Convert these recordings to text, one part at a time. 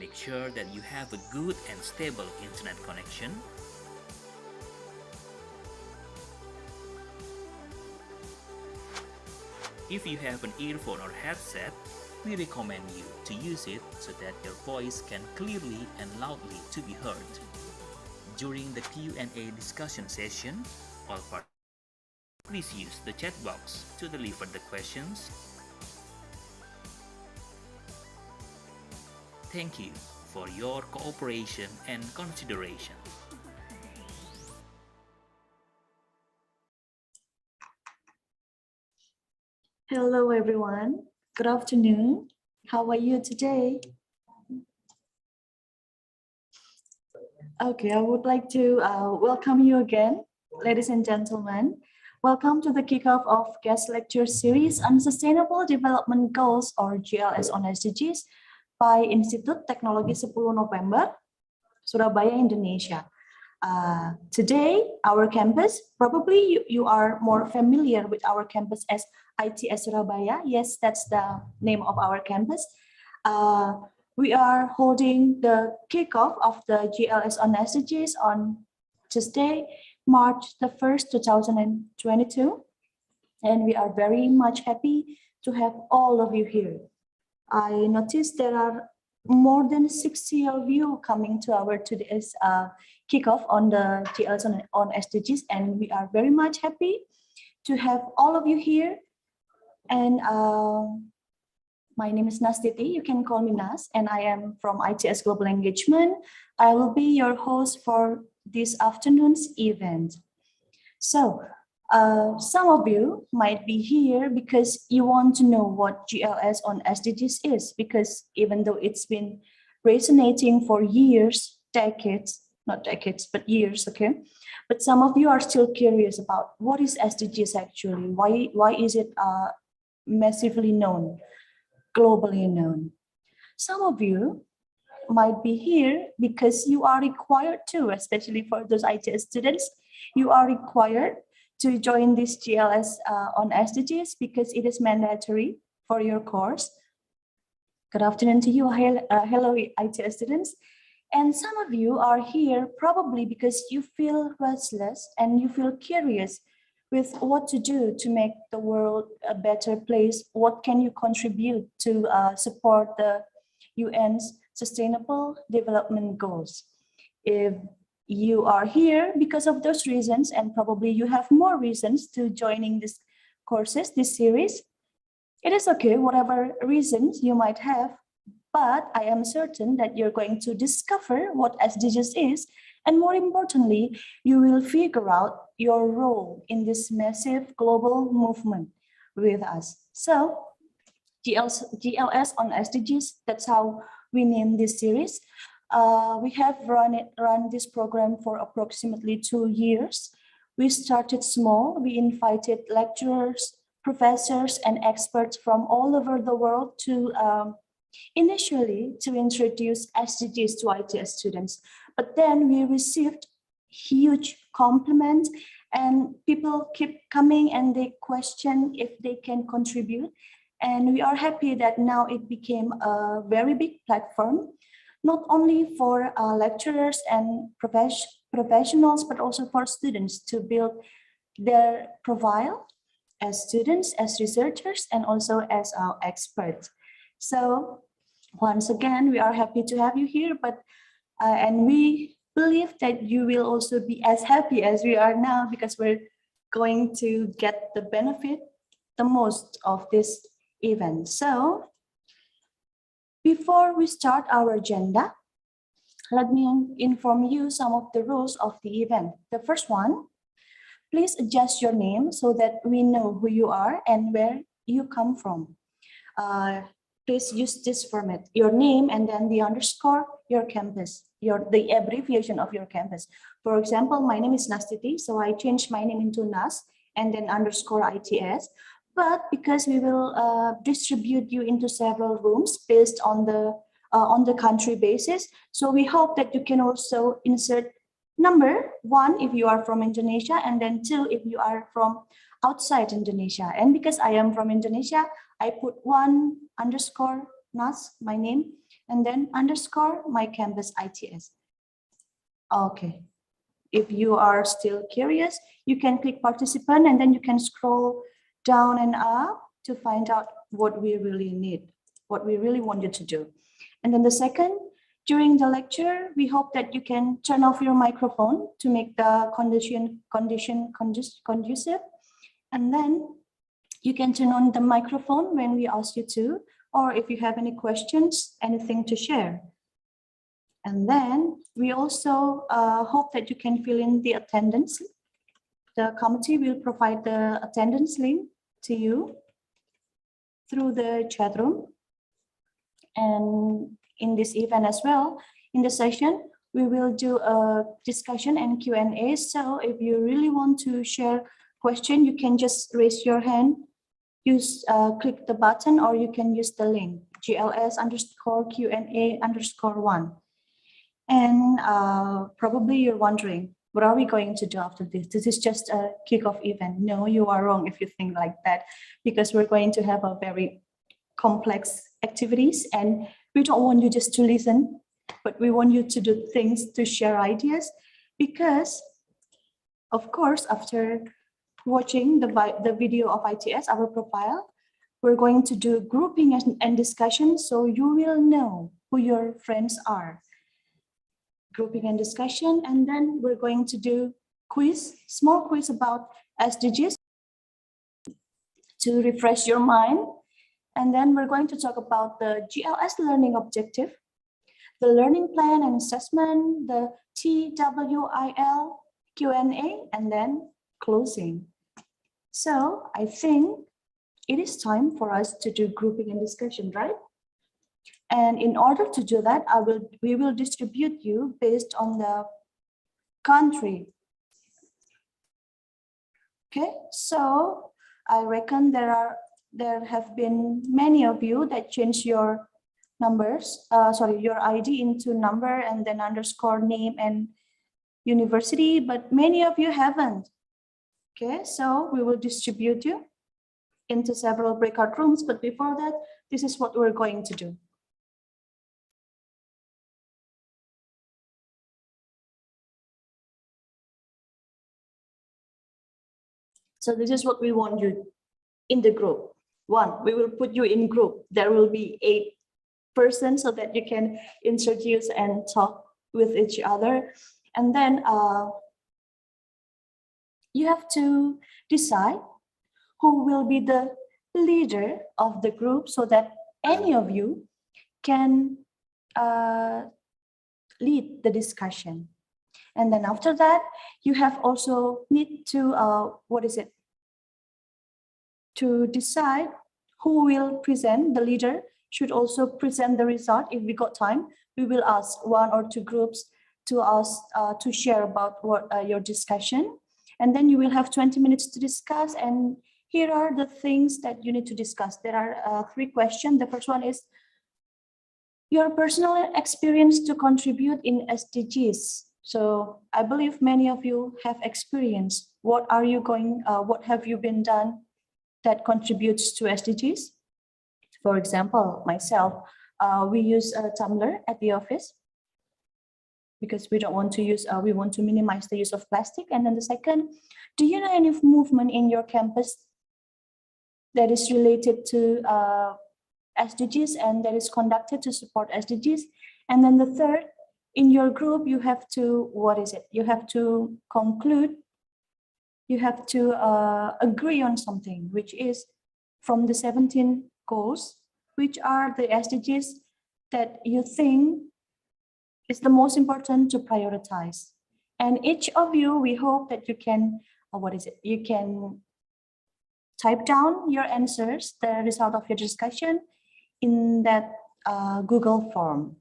Make sure that you have a good and stable internet connection. If you have an earphone or headset, we recommend you to use it so that your voice can clearly and loudly to be heard. During the Q&A discussion session, all participants, please use the chat box to deliver the questions. Thank you for your cooperation and consideration. Hello, everyone. Good afternoon. How are you today? Okay, I would like to welcome you again, ladies and gentlemen. Welcome to the kickoff of guest lecture series on Sustainable Development Goals or GLS on SDGs by Institut Teknologi 10 November, Surabaya, Indonesia. Today, our campus, probably you are more familiar with our campus as ITS Surabaya. Yes, that's the name of our campus. We are holding the kickoff of the GLS on SDGs on Tuesday, March the 1st, 2022. And we are very much happy to have all of you here. I noticed there are more than 60 of you coming to our today's kickoff on the GLS on SDGs, and we are very much happy to have all of you here. And my name is Nastiti, you can call me Nas, and I am from ITS Global Engagement. I will be your host for this afternoon's event. So, some of you might be here because you want to know what GLS on SDGs is, because even though it's been resonating for years, decades, not decades, but years, okay? But some of you are still curious about what is SDGs actually? Why is it massively known, globally known? Some of you might be here because you are required to, especially for those ITS students, you are required to join this GLS on SDGs because it is mandatory for your course. Good afternoon to you. Hello, ITS students. And some of you are here probably because you feel restless and you feel curious with what to do to make the world a better place. What can you contribute to support the UN's Sustainable Development Goals? If you are here because of those reasons, and probably you have more reasons to joining this courses, this series, it is okay, whatever reasons you might have, but I am certain that you're going to discover what SDGs is, and more importantly, you will figure out your role in this massive global movement with us. So, GLS on SDGs, that's how we name this series. We have run this program for approximately 2 years. We started small. We invited lecturers, professors, and experts from all over the world to initially to introduce SDGs to ITS students. But then we received huge compliments, and people keep coming and they question if they can contribute. And we are happy that now it became a very big platform, not only for lecturers and professionals, but also for students to build their profile as students, as researchers, and also as our experts. So once again, we are happy to have you here, and we believe that you will also be as happy as we are now because we're going to get the benefit the most of this event. So before we start our agenda, let me inform you some of the rules of the event. The first one, please adjust your name so that we know who you are and where you come from. Please use this format, your name and then the underscore, your campus, the abbreviation of your campus. For example, my name is Nastiti, so I changed my name into Nas and then underscore ITS. But because we will distribute you into several rooms based on the country basis, so we hope that you can also insert number 1 if you are from Indonesia, and then 2 if you are from outside Indonesia. And because I am from Indonesia, I put 1 underscore Nas, my name, and then underscore my campus ITS. Okay. If you are still curious, you can click participant and then you can scroll down and up to find out what we really need, what we really want you to do. And then the second, during the lecture, we hope that you can turn off your microphone to make the condition conducive. And then you can turn on the microphone when we ask you to, or if you have any questions, anything to share. And then we also hope that you can fill in the attendance. The committee will provide the attendance link to you through the chat room. And in this event as well, in the session, we will do a discussion and Q&A. So if you really want to share question, you can just raise your hand, click the button, or you can use the link GLS_Q&A_1. And probably you're wondering, what are we going to do after this? This is just a kickoff event. No, you are wrong if you think like that, because we're going to have a very complex activities, and we don't want you just to listen, but we want you to do things, to share ideas, because of course, after watching the video of ITS, our profile, we're going to do grouping and discussion, so you will know who your friends are. Grouping and discussion, and then we're going to do small quiz about SDGs to refresh your mind. And then we're going to talk about the GLS learning objective, the learning plan and assessment, the TWIL Q&A, and then closing. So I think it is time for us to do grouping and discussion, right? And in order to do that, we will distribute you based on the country. Okay, so I reckon there have been many of you that changed your your ID into number and then underscore name and university, but many of you haven't. Okay, so we will distribute you into several breakout rooms, but before that, this is what we're going to do. So this is what we want you in the group. One, we will put you in group. There will be 8 persons so that you can introduce and talk with each other. And then you have to decide who will be the leader of the group so that any of you can lead the discussion. And then after that, you have also need to, to decide who will present. The leader should also present the result. If we got time, we will ask 1 or 2 groups to share about your discussion. And then you will have 20 minutes to discuss. And here are the things that you need to discuss. There are 3 questions. The first one is your personal experience to contribute in SDGs. So I believe many of you have experience. What have you been done that contributes to SDGs? For example, myself, we use Tumblr at the office because we don't want to use, we want to minimize the use of plastic. And then the second, do you know any movement in your campus that is related to SDGs and that is conducted to support SDGs? And then the third, in your group, you have to, You have to conclude, you have to agree on something, which is from the 17 goals, which are the SDGs that you think is the most important to prioritize. And each of you, we hope that you can, You can type down your answers, the result of your discussion in that Google form.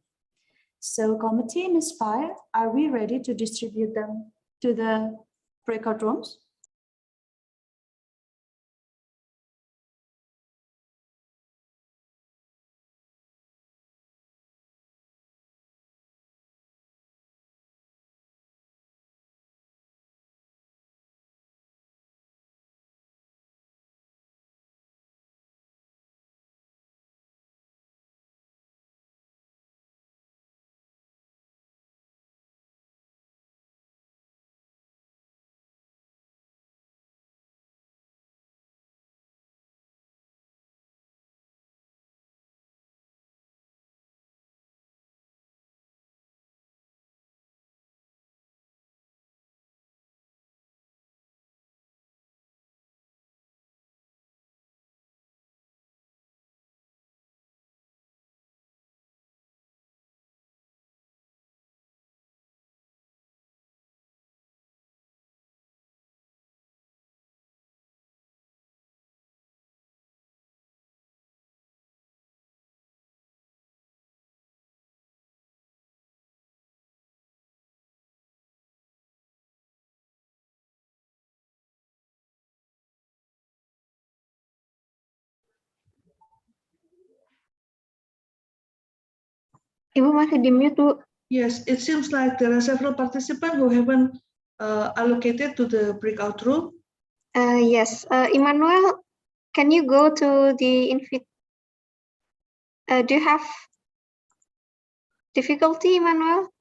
So committee, Ms. Fire, are we ready to distribute them to the breakout rooms? Ibu masih di mute, Bu. Yes, it seems like there are several participants who haven't allocated to the breakout room. Yes, Emmanuel, can you go to the invite? Do you have difficulty, Emmanuel?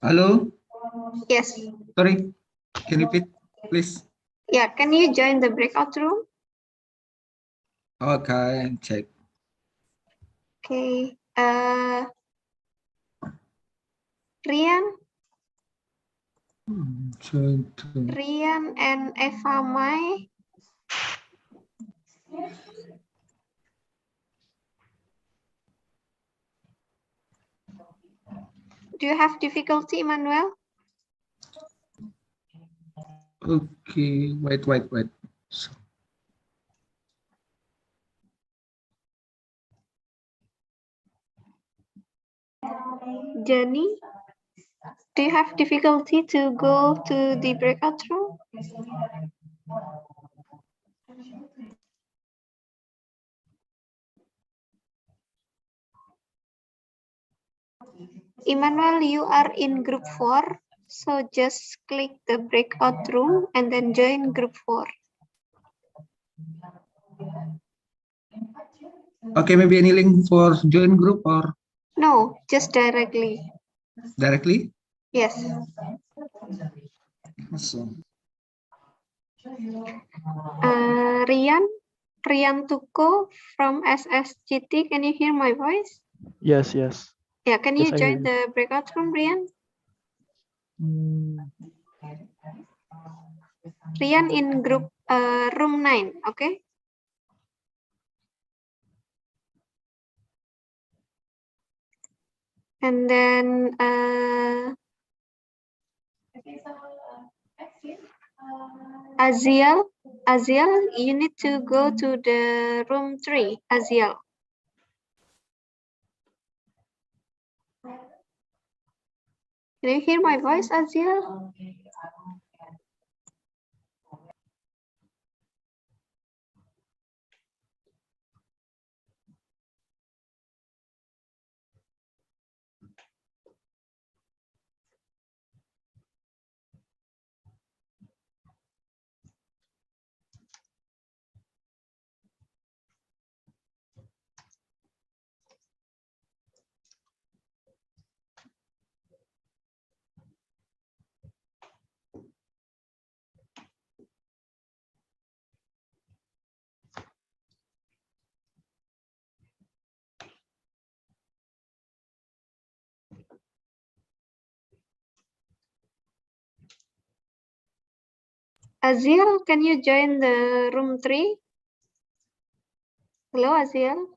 Hello, Yes. sorry, can you repeat, please? Yeah, can you join the breakout room? Okay, check. Okay. Rian, Join to. Rian and Eva Mai. Do you have difficulty, Emmanuel? Okay, wait. So, Jenny, do you have difficulty to go to the breakout room? Emmanuel, you are in group 4, so just click the breakout room and then join group 4. okay, maybe any link for join group or No, just directly. directly? Yes. So, Rian Tuko from SSGT, can you hear my voice? Yes, yes. Yeah, can Yes, you I hear join you. the breakout room, Rian? Rian in group room 9, okay? And then Aziel, you need to go to the room 3, Aziel. Can you hear my voice, Aziel? Aziel, can you join the room 3? Hello, Aziel.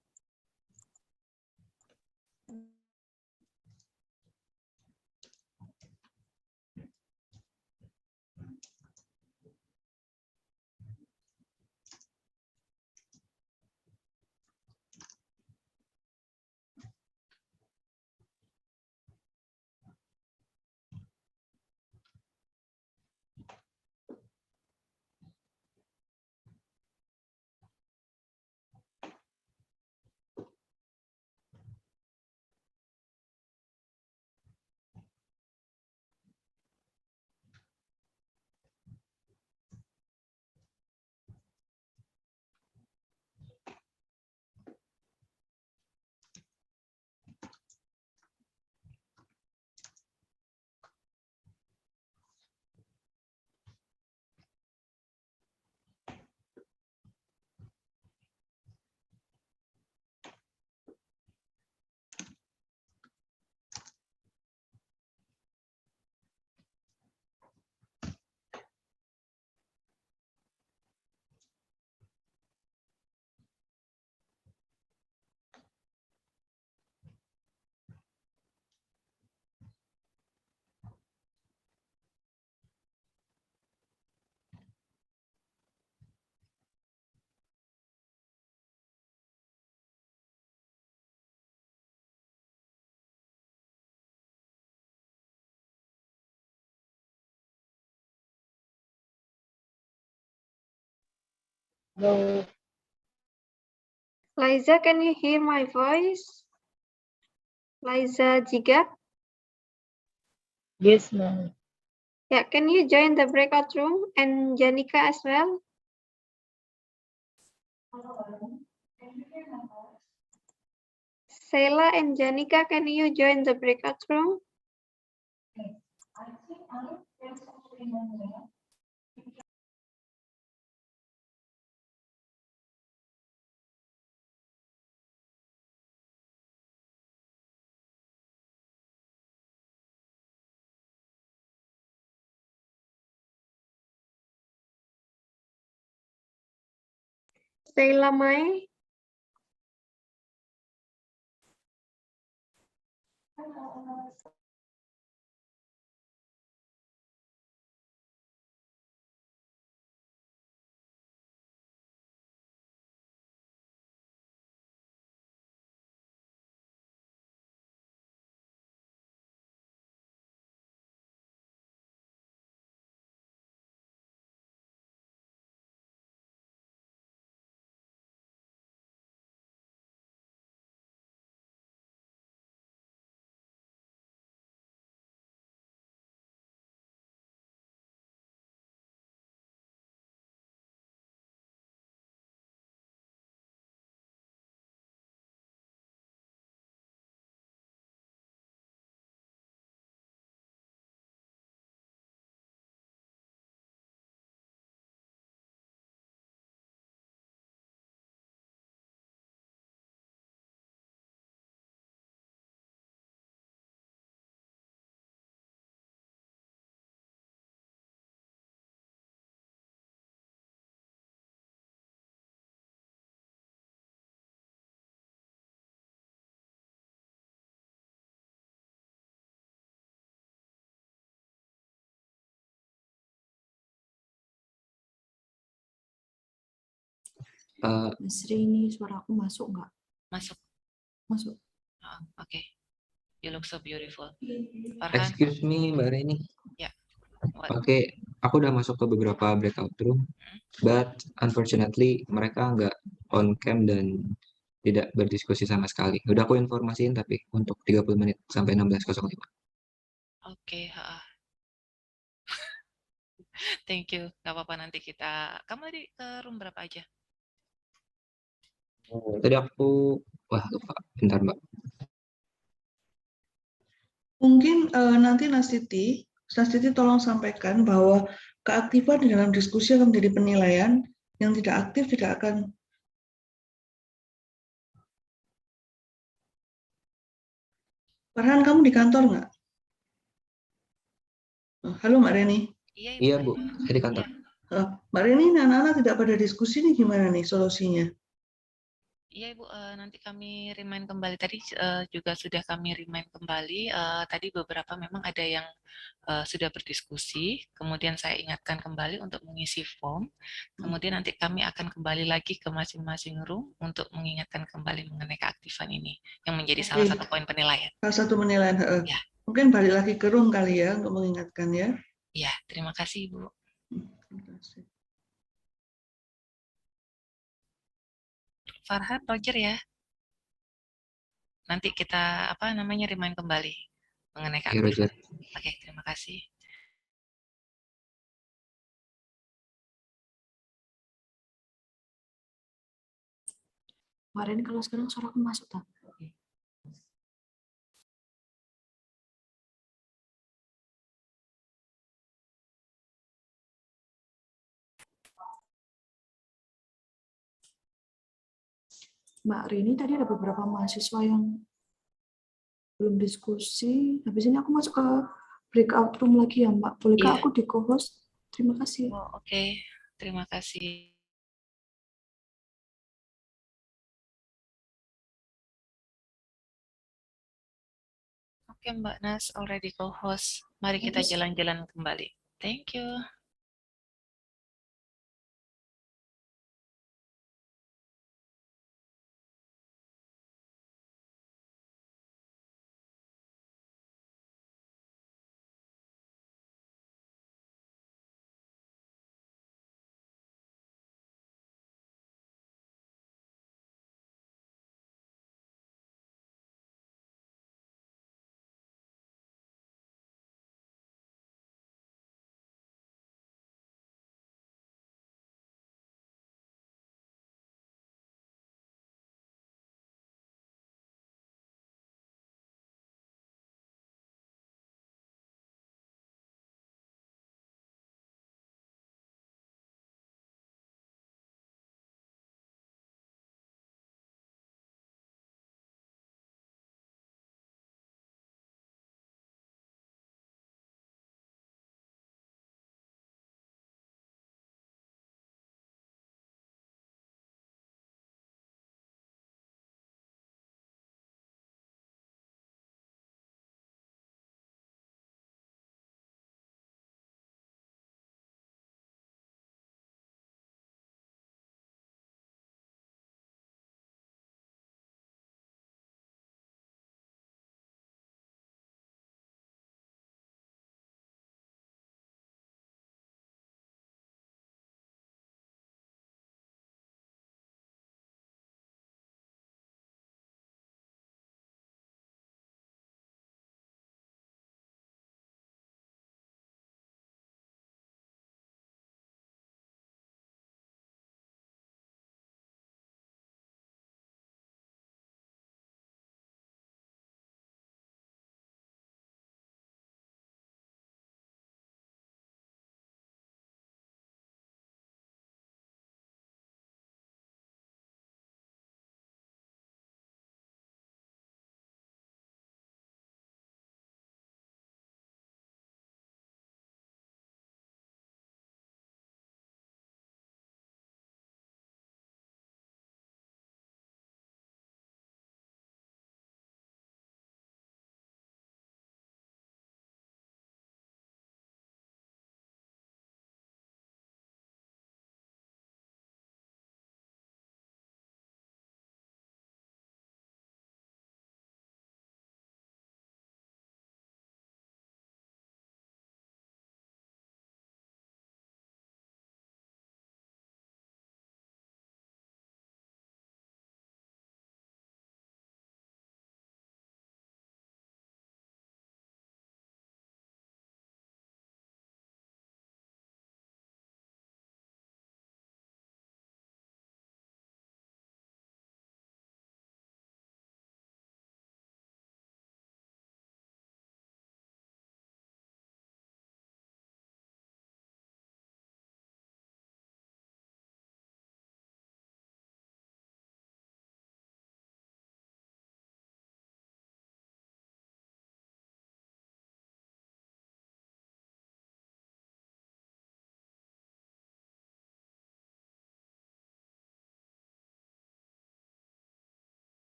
Hello. Liza, can you hear my voice? Liza Jiga? Yes, ma'am. Yeah, can you join the breakout room and Janika as well? Sheila and Janika, can you join the breakout room? Sheila Mai? Mas Rini, suara aku masuk nggak? Masuk. Masuk. Oke. You look so beautiful. Farhan, Excuse me, Mbak Reni. Ya. Oke, aku udah masuk ke beberapa breakout room, but unfortunately mereka nggak on cam dan tidak berdiskusi sama sekali. Udah aku informasiin tapi untuk 30 menit sampai 16.05. oke. Thank you. Gak apa-apa nanti kita. Kamu tadi ke room berapa aja? Tadi aku, wah lupa, bentar Mbak. Mungkin nanti Nastiti tolong sampaikan bahwa keaktifan di dalam diskusi akan menjadi penilaian, yang tidak aktif tidak akan. Farhan, kamu di kantor nggak? Halo Mbak Reni. Iya, Iya Bu, saya di kantor. Mbak Reni, anak-anak tidak pada diskusi nih, gimana nih solusinya? Iya Ibu, nanti kami remind kembali. Tadi juga sudah kami remind kembali. Tadi beberapa memang ada yang sudah berdiskusi. Kemudian saya ingatkan kembali untuk mengisi form. Kemudian nanti kami akan kembali lagi ke masing-masing room untuk mengingatkan kembali mengenai keaktifan ini, yang menjadi salah satu poin penilaian. Salah satu penilaian. Ya. Mungkin balik lagi ke room kali ya untuk mengingatkan ya. Ya, terima kasih Ibu. Terima kasih. Farhan, Roger ya. Nanti kita remind kembali mengenai Iya, Roger. keaktifan. Oke, terima kasih. Kemarin kalau sekarang suara aku masuk tak? Mbak Rini, tadi ada beberapa mahasiswa yang belum diskusi. Habis ini aku masuk ke breakout room lagi ya Mbak. Bolehkah Iya. aku di co-host? Terima kasih. Oh, oke. Terima kasih. Oke, Mbak Nas, already co-host. Mari kita jalan-jalan kembali. Thank you.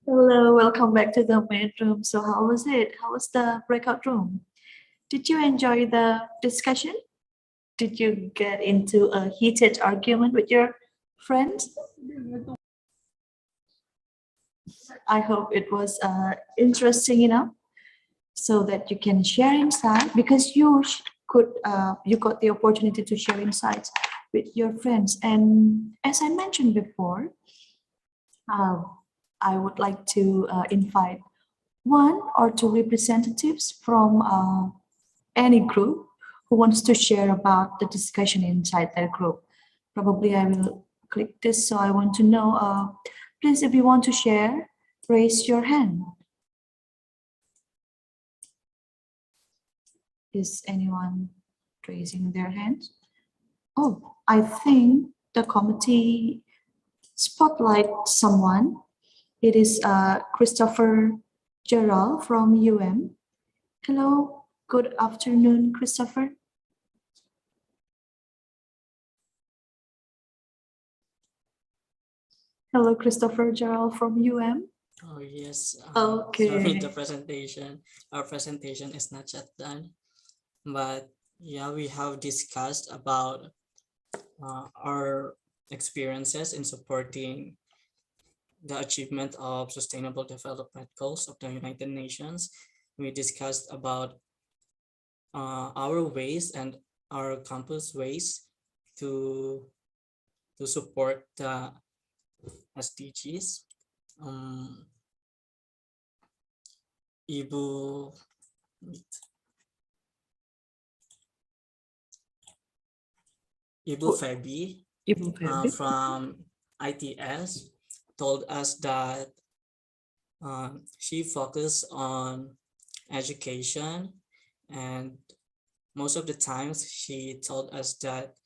Hello, welcome back to the main room. So how was it? How was the breakout room? Did you enjoy the discussion? Did you get into a heated argument with your friends? I hope it was interesting enough so that you can share insight, because you got the opportunity to share insights with your friends. And as I mentioned before, I would like to invite one or two representatives from any group who wants to share about the discussion inside their group. Probably I will click this, so I want to know, please, if you want to share, raise your hand. Is anyone raising their hands? Oh, I think the committee spotlight someone. It is Christopher Gerald from UM. Hello, good afternoon, Christopher. Hello, Christopher Gerald from UM. Oh yes. Okay. Sorry, our presentation is not yet done, but yeah, we have discussed about our experiences in supporting the achievement of Sustainable Development Goals of the United Nations. We discussed about our ways and our campus ways to support the SDGs. Ibu Feby from ITS told us that she focused on education, and most of the times she told us that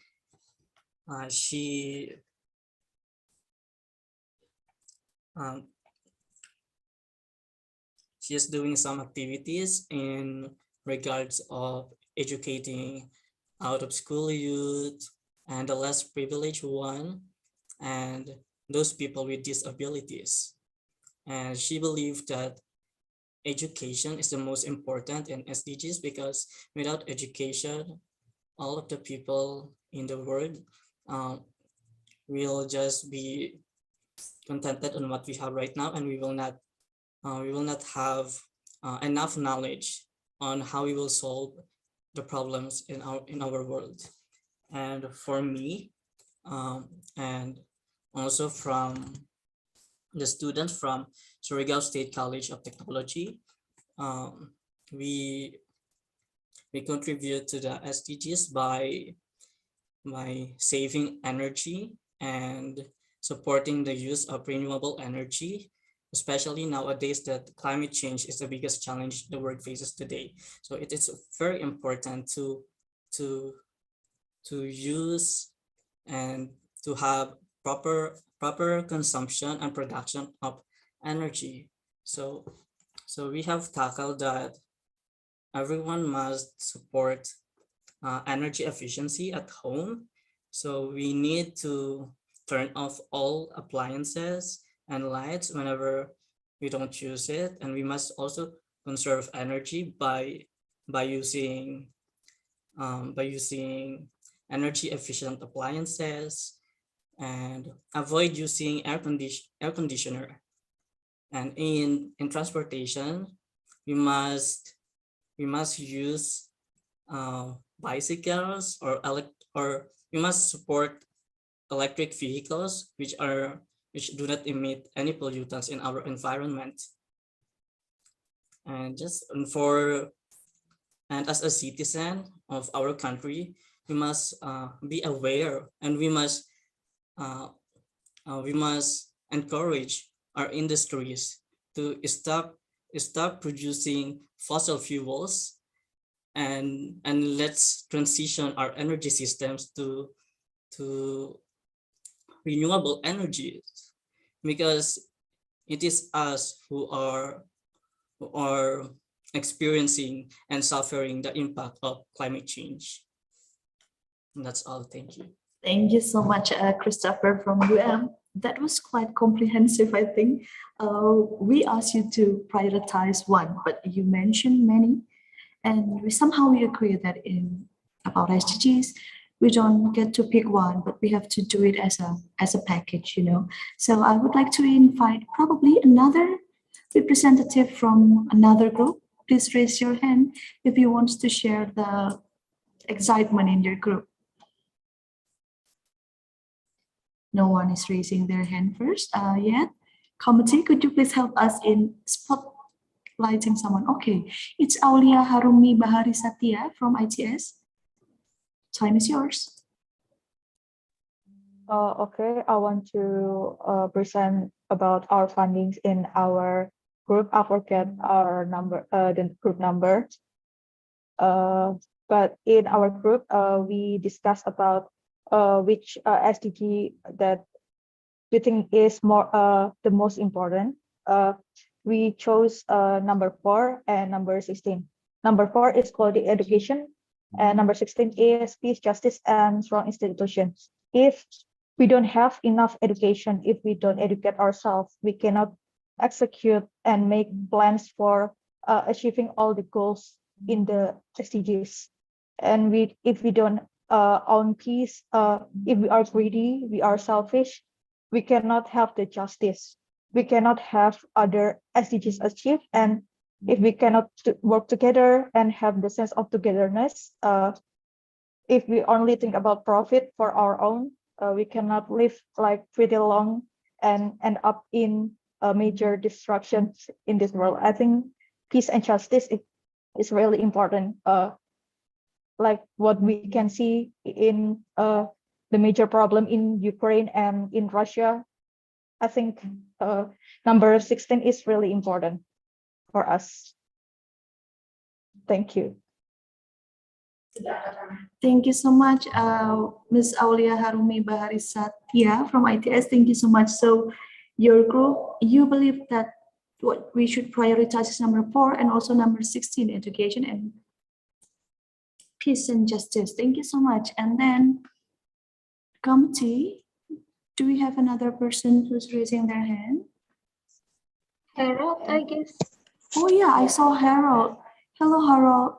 she is doing some activities in regards of educating out of school youth and the less privileged one and those people with disabilities. And she believed that education is the most important in SDGs, because without education, all of the people in the world will just be contented on what we have right now, and we will not have enough knowledge on how we will solve the problems in our world. And for me, and also from the students from Surigao State College of Technology, we contribute to the SDGs by saving energy and supporting the use of renewable energy, especially nowadays that climate change is the biggest challenge the world faces today. So it is very important to use and to have proper consumption and production of energy. So we have tackled that everyone must support energy efficiency at home. So we need to turn off all appliances and lights whenever we don't use it, and we must also conserve energy by using energy efficient appliances, and avoid using air conditioner. And in transportation, we must use bicycles or we must support electric vehicles which do not emit any pollutants in our environment. And as a citizen of our country, we must be aware, and we must encourage our industries to stop producing fossil fuels, and let's transition our energy systems to renewable energies, because it is us who are experiencing and suffering the impact of climate change. And that's all. Thank you. Thank you so much, Christopher from UM. that was quite comprehensive, I think. We asked you to prioritize one, but you mentioned many, and we agree that in about SDGs, we don't get to pick one, but we have to do it as a package, you know. So I would like to invite probably another representative from another group. Please raise your hand if you want to share the excitement in your group. No one is raising their hand first yet. Committee, could you please help us in spotlighting someone? Okay, it's Aulia Harumi Bahari Satya from ITS. Time is yours. Okay, I want to present about our findings in our group. I forget our number, the group number. But in our group, we discussed about which SDG that we think is the most important. We chose number 4 and number 16. Number 4 is quality education, and number 16 is peace, justice, and strong institutions. If we don't have enough education, if we don't educate ourselves, we cannot execute and make plans for achieving all the goals in the SDGs. And if we don't own peace, if we are greedy, we are selfish, we cannot have the justice. We cannot have other SDGs achieved. And if we cannot work together and have the sense of togetherness, if we only think about profit for our own, we cannot live like pretty long and end up in major destructions in this world. I think peace and justice is really important. Like what we can see in the major problem in Ukraine and in Russia, I think number 16 is really important for us. Thank you. Thank you so much, Ms. Aulia Harumi Bahari Satya from ITS. Thank you so much. So your group, you believe that what we should prioritize is number 4 and also number 16, education and peace and justice. Thank you so much. And then committee, do we have another person who's raising their hand? Harold, I guess. Oh yeah, I saw Harold. Hello, Harold.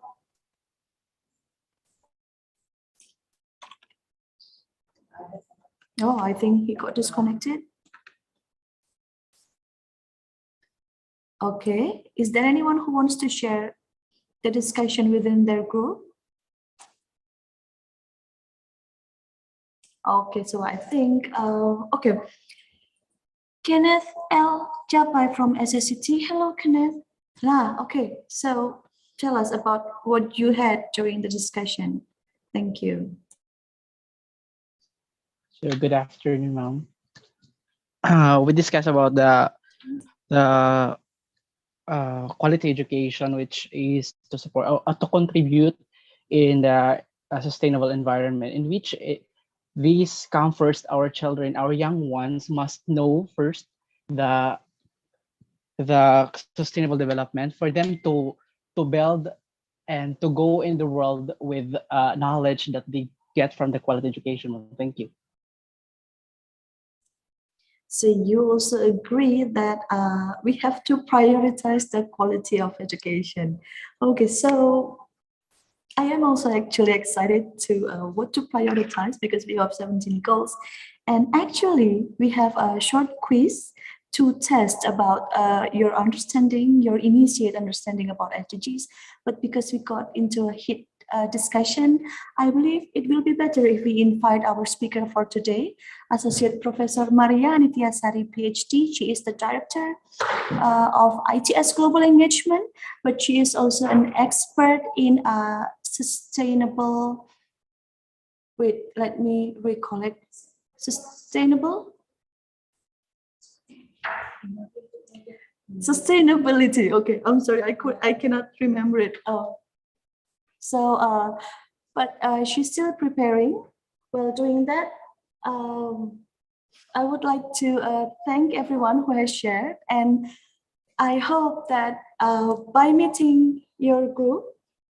Oh, I think he got disconnected. Okay, is there anyone who wants to share the discussion within their group? Okay, so I think, okay. Kenneth L. Japai from SSCT. Hello, Kenneth. Okay, so tell us about what you had during the discussion. Thank you. So good afternoon, ma'am. We discussed about the quality education, which is to support or to contribute in the sustainable environment, in which these come first. Our children, our young ones, must know first the sustainable development for them to build and to go in the world with knowledge that they get from the quality education. Thank you. So you also agree that we have to prioritize the quality of education. Okay, so I am also actually excited to what to prioritize because we have 17 goals. And actually, we have a short quiz to test about your understanding, your initiate understanding about SDGs. But because we got into a hit discussion, I believe it will be better if we invite our speaker for today, Associate Professor Maria Nitya-Sari, PhD. She is the Director of ITS Global Engagement, but she is also an expert in sustainable, wait, let me recollect, sustainability. Okay, I'm sorry, I cannot remember it. But she's still preparing. While doing that, I would like to thank everyone who has shared, and I hope that by meeting your group,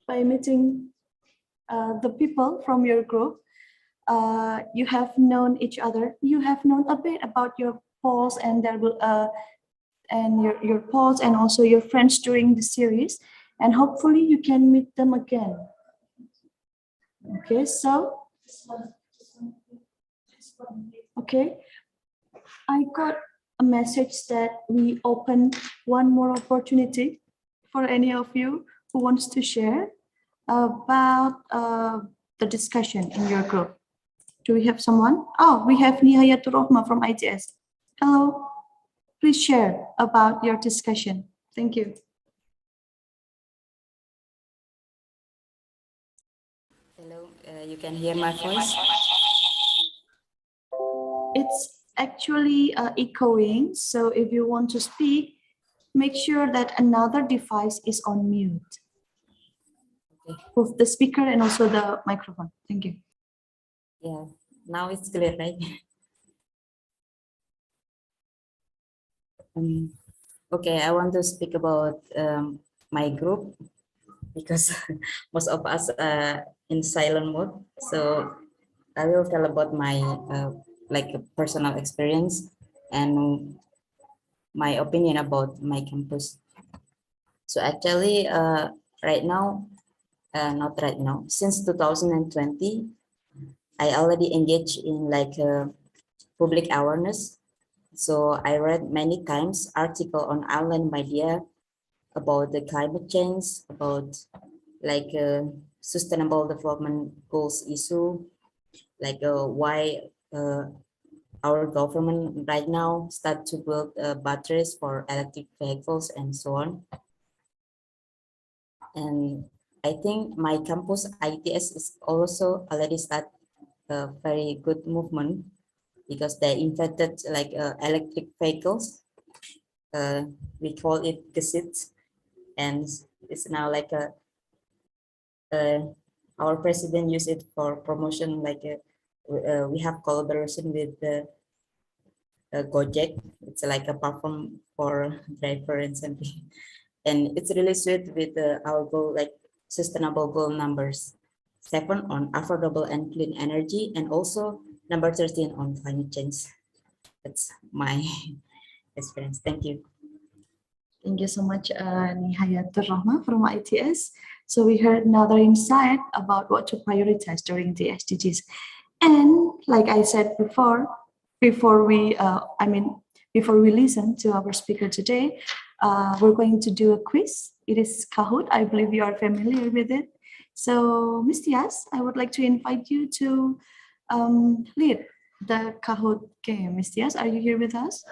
by meeting the people from your group, you have known each other. You have known a bit about your polls and there will and your polls and also your friends during the series, and hopefully you can meet them again. Okay, so okay, I got a message that we open one more opportunity for any of you who wants to share about the discussion in your group. Do we have someone? Oh, we have Nihayatul Rohma from ITS. Hello, please share about your discussion. Thank you. Hello, you can hear my voice? It's actually echoing, so if you want to speak, make sure that another device is on mute. Okay. Both the speaker and also the microphone. Thank you. Yeah, now it's clear, right? Okay, I want to speak about my group because most of us are in silent mode. So I will tell about my like a personal experience and my opinion about my campus. So actually, right now, not right now, since 2020, I already engaged in like public awareness. So I read many times article on online media about the climate change, about like sustainable development goals issue, like why our government right now start to build batteries for electric vehicles and so on. And I think my campus ITS is also already start a very good movement because they invented like electric vehicles. We call it Gesit, and it's now like our president use it for promotion. Like we have collaboration with the Gojek. It's like a platform for driver and something, and it's really sweet with our goal, like sustainable goal numbers 7 on affordable and clean energy, and also number 13 on climate change. That's my experience. Thank you. Thank you so much, Nihayatul Rahma from ITS. So we heard another insight about what to prioritize during the SDGs. And like I said before we listen to our speaker today, we're going to do a quiz. It is Kahoot. I believe you are familiar with it. So, Ms. Tias, I would like to invite you to lead the Kahoot game. Ms. Tias, are you here with us?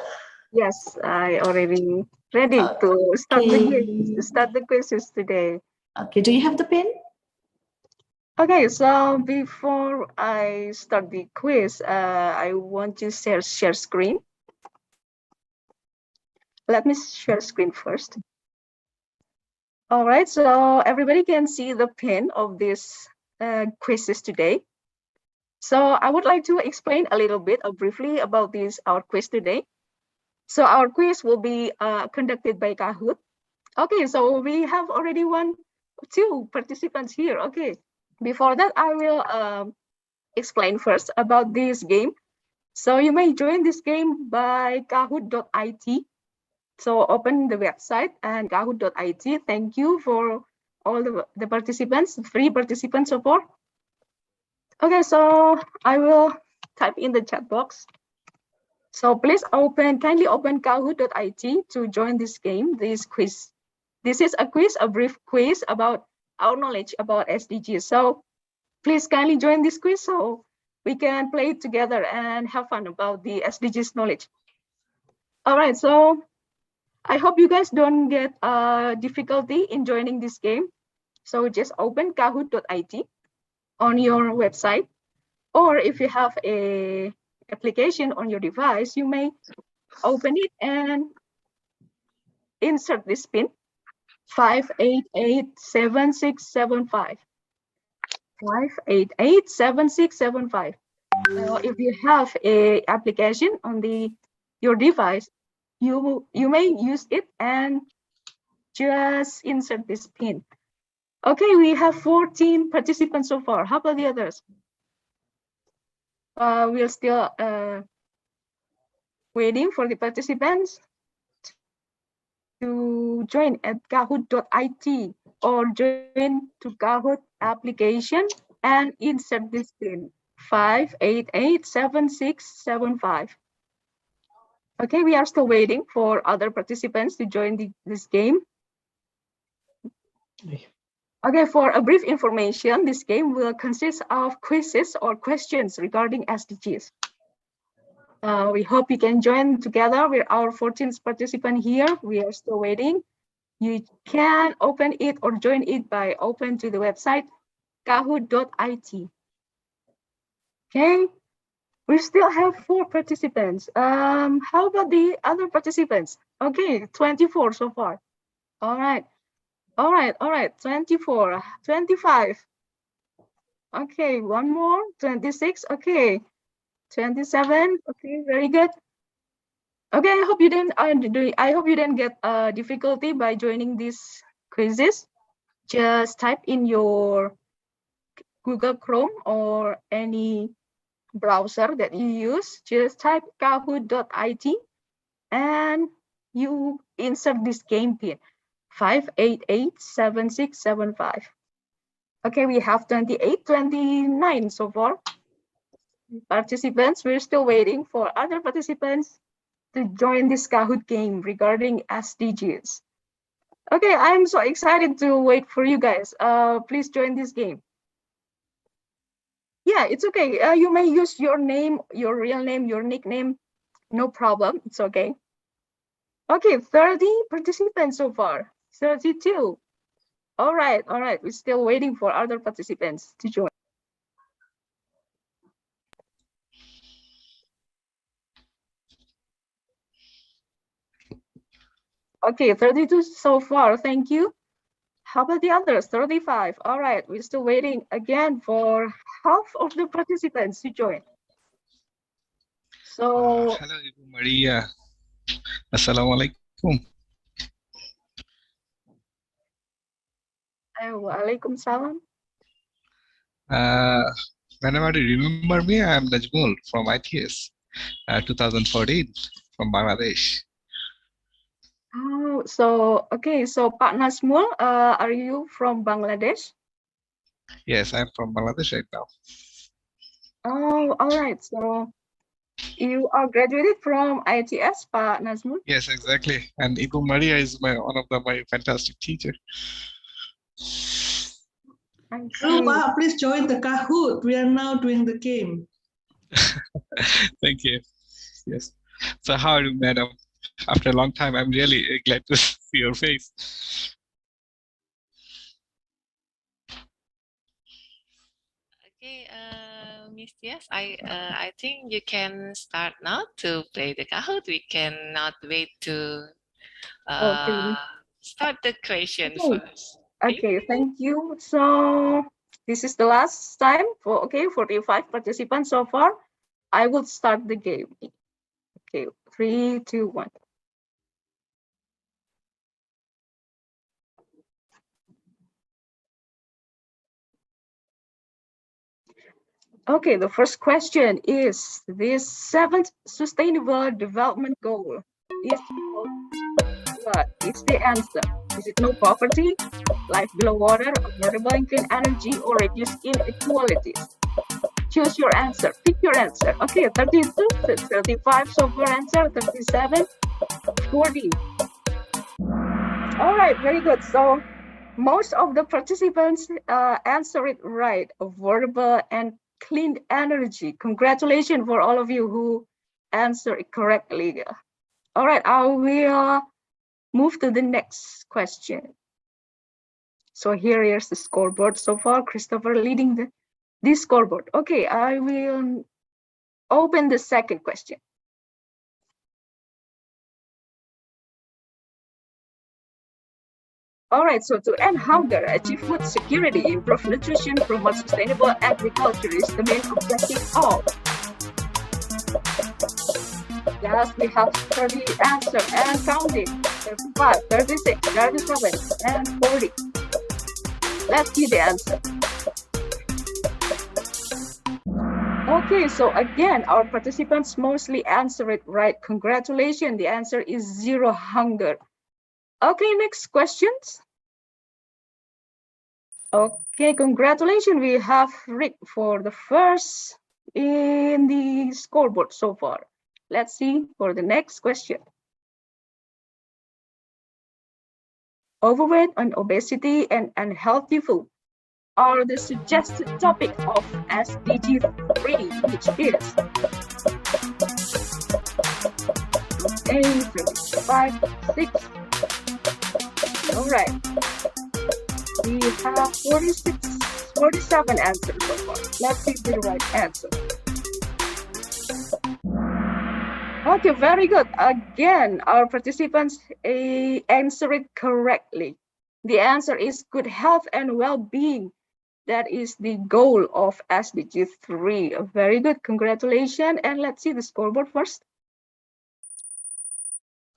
Yes, I already ready to start the game, to start the quizzes today. Okay, do you have the pen? Okay, so before I start the quiz, I want to share screen. Let me share screen first. All right, so everybody can see the pen of this quizzes today. So I would like to explain a little bit briefly about our quiz today. So our quiz will be conducted by Kahoot. Okay, so we have already two participants here. Okay, before that, I will explain first about this game. So you may join this game by kahoot.it. So open the website and kahoot.it. Thank you for all the participants, 3 participants so far. Okay, so I will type in the chat box. So please kindly open kahoot.it to join this game, this quiz. This is a brief quiz about our knowledge about SDGs. So please kindly join this quiz so we can play it together and have fun about the SDGs knowledge. All right, so I hope you guys don't get difficulty in joining this game. So just open kahoot.it on your website, or if you have a application on your device, you may open it and insert this pin 5887675. 5887675. Now, if you have a application on your device, you may use it and just insert this pin. Okay, we have 14 participants so far. How about the others? we're still waiting for the participants to join at kahoot.it or join to Kahoot application and insert this pin 5887675. Okay, we are still waiting for other participants to join this game. Okay, for a brief information, this game will consist of quizzes or questions regarding SDGs. We hope you can join together with our 14th participant here. We are still waiting. You can open it or join it by open to the website kahoot.it. Okay, we still have 4 participants. How about the other participants? Okay, 24 so far. All right, 24, 25. Okay, one more, 26. Okay, 27. Okay, very good. Okay, I hope you didn't get difficulty by joining these quizzes. Just type in your Google Chrome or any browser that you use. Just type kahoot.it and you insert this game pin 5887675. Okay, we have 28, 29 so far. Participants, we're still waiting for other participants to join this Kahoot game regarding SDGs. Okay, I'm so excited to wait for you guys. Please join this game. Yeah, it's okay. You may use your name, your real name, your nickname. No problem. It's okay. Okay, 30 participants so far. 32. All right. We're still waiting for other participants to join. Okay, 32 so far. Thank you. How about the others? 35. All right, we're still waiting again for half of the participants to join. So, hello, Ibu Maria. Assalamualaikum. Waalaikumsalam. Whenever you remember me, I am Najmul from ITS 2014 from Bangladesh. Oh, so okay. So Pak Nazmul, are you from Bangladesh? Yes, I'm from Bangladesh right now. Oh, all right. So you are graduated from ITS, Pak Nazmul? Yes, exactly. And Ibu Maria is one of my fantastic teacher. Oh, Pak, please join the Kahoot. We are now doing the game. Thank you. Yes. So how are you, madam? After a long time, I'm really glad to see your face. Okay, Miss Tias, I think you can start now to play the Kahoot. We cannot wait to start the question first. Okay, thank you. So this is the last time for 45 participants so far. I will start the game. Okay, 3, 2, 1. Okay, the first question is this 7th Sustainable Development Goal is what is the answer? Is it no poverty, life below water, affordable and clean energy, or reduce inequalities? Choose your answer. Pick your answer. Okay, 32, 35 so far answer, 37, 40. All right, very good. So most of the participants answer it right. Affordable and clean energy. Congratulations for all of you who answer it correctly. All right, I will move to the next question. So here's the scoreboard so far. Christopher leading this scoreboard. Okay, I will open the second question. All right, so to end hunger, achieve food security, improve nutrition, promote sustainable agriculture is the main objective of. Yes, we have 30 answers and counting. 35, 36, 37, and 40. Let's see the answer. Okay, so again, our participants mostly answer it right. Congratulations, the answer is zero hunger. Okay, next questions. Okay, congratulations, we have Rick for the first in the scoreboard so far. Let's see for the next question. Overweight and obesity and unhealthy food are the suggested topic of SDG 3, which is okay, 5, 6. All right. We have 47 answers so far. Let's see the right answer. Okay, very good. Again, our participants answer it correctly. The answer is good health and well-being. That is the goal of SDG 3. Very good, congratulations. And let's see the scoreboard first.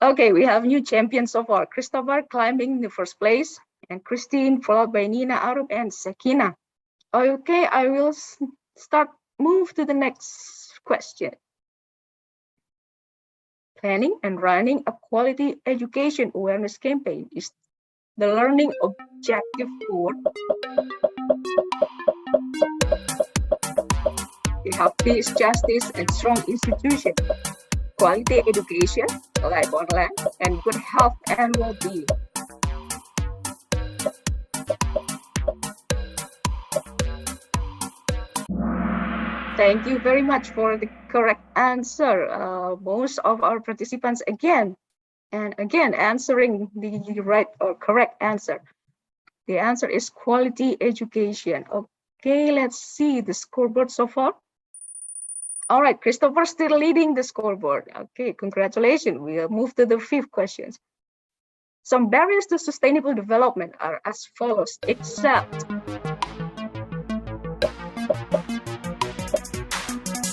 Okay, we have new champions so far. Christopher climbing the first place, and Christine, followed by Nina, Arup, and Sakina. Okay, I will move to the next question. Planning and running a quality education awareness campaign is the learning objective for. We have peace, justice, and strong institution, quality education, life online, and good health and well-being. Thank you very much for the correct answer. Most of our participants again answering the right or correct answer. The answer is quality education. Okay, let's see the scoreboard so far. All right, Christopher still leading the scoreboard. Okay, congratulations. We'll move to the 5th question. Some barriers to sustainable development are as follows, except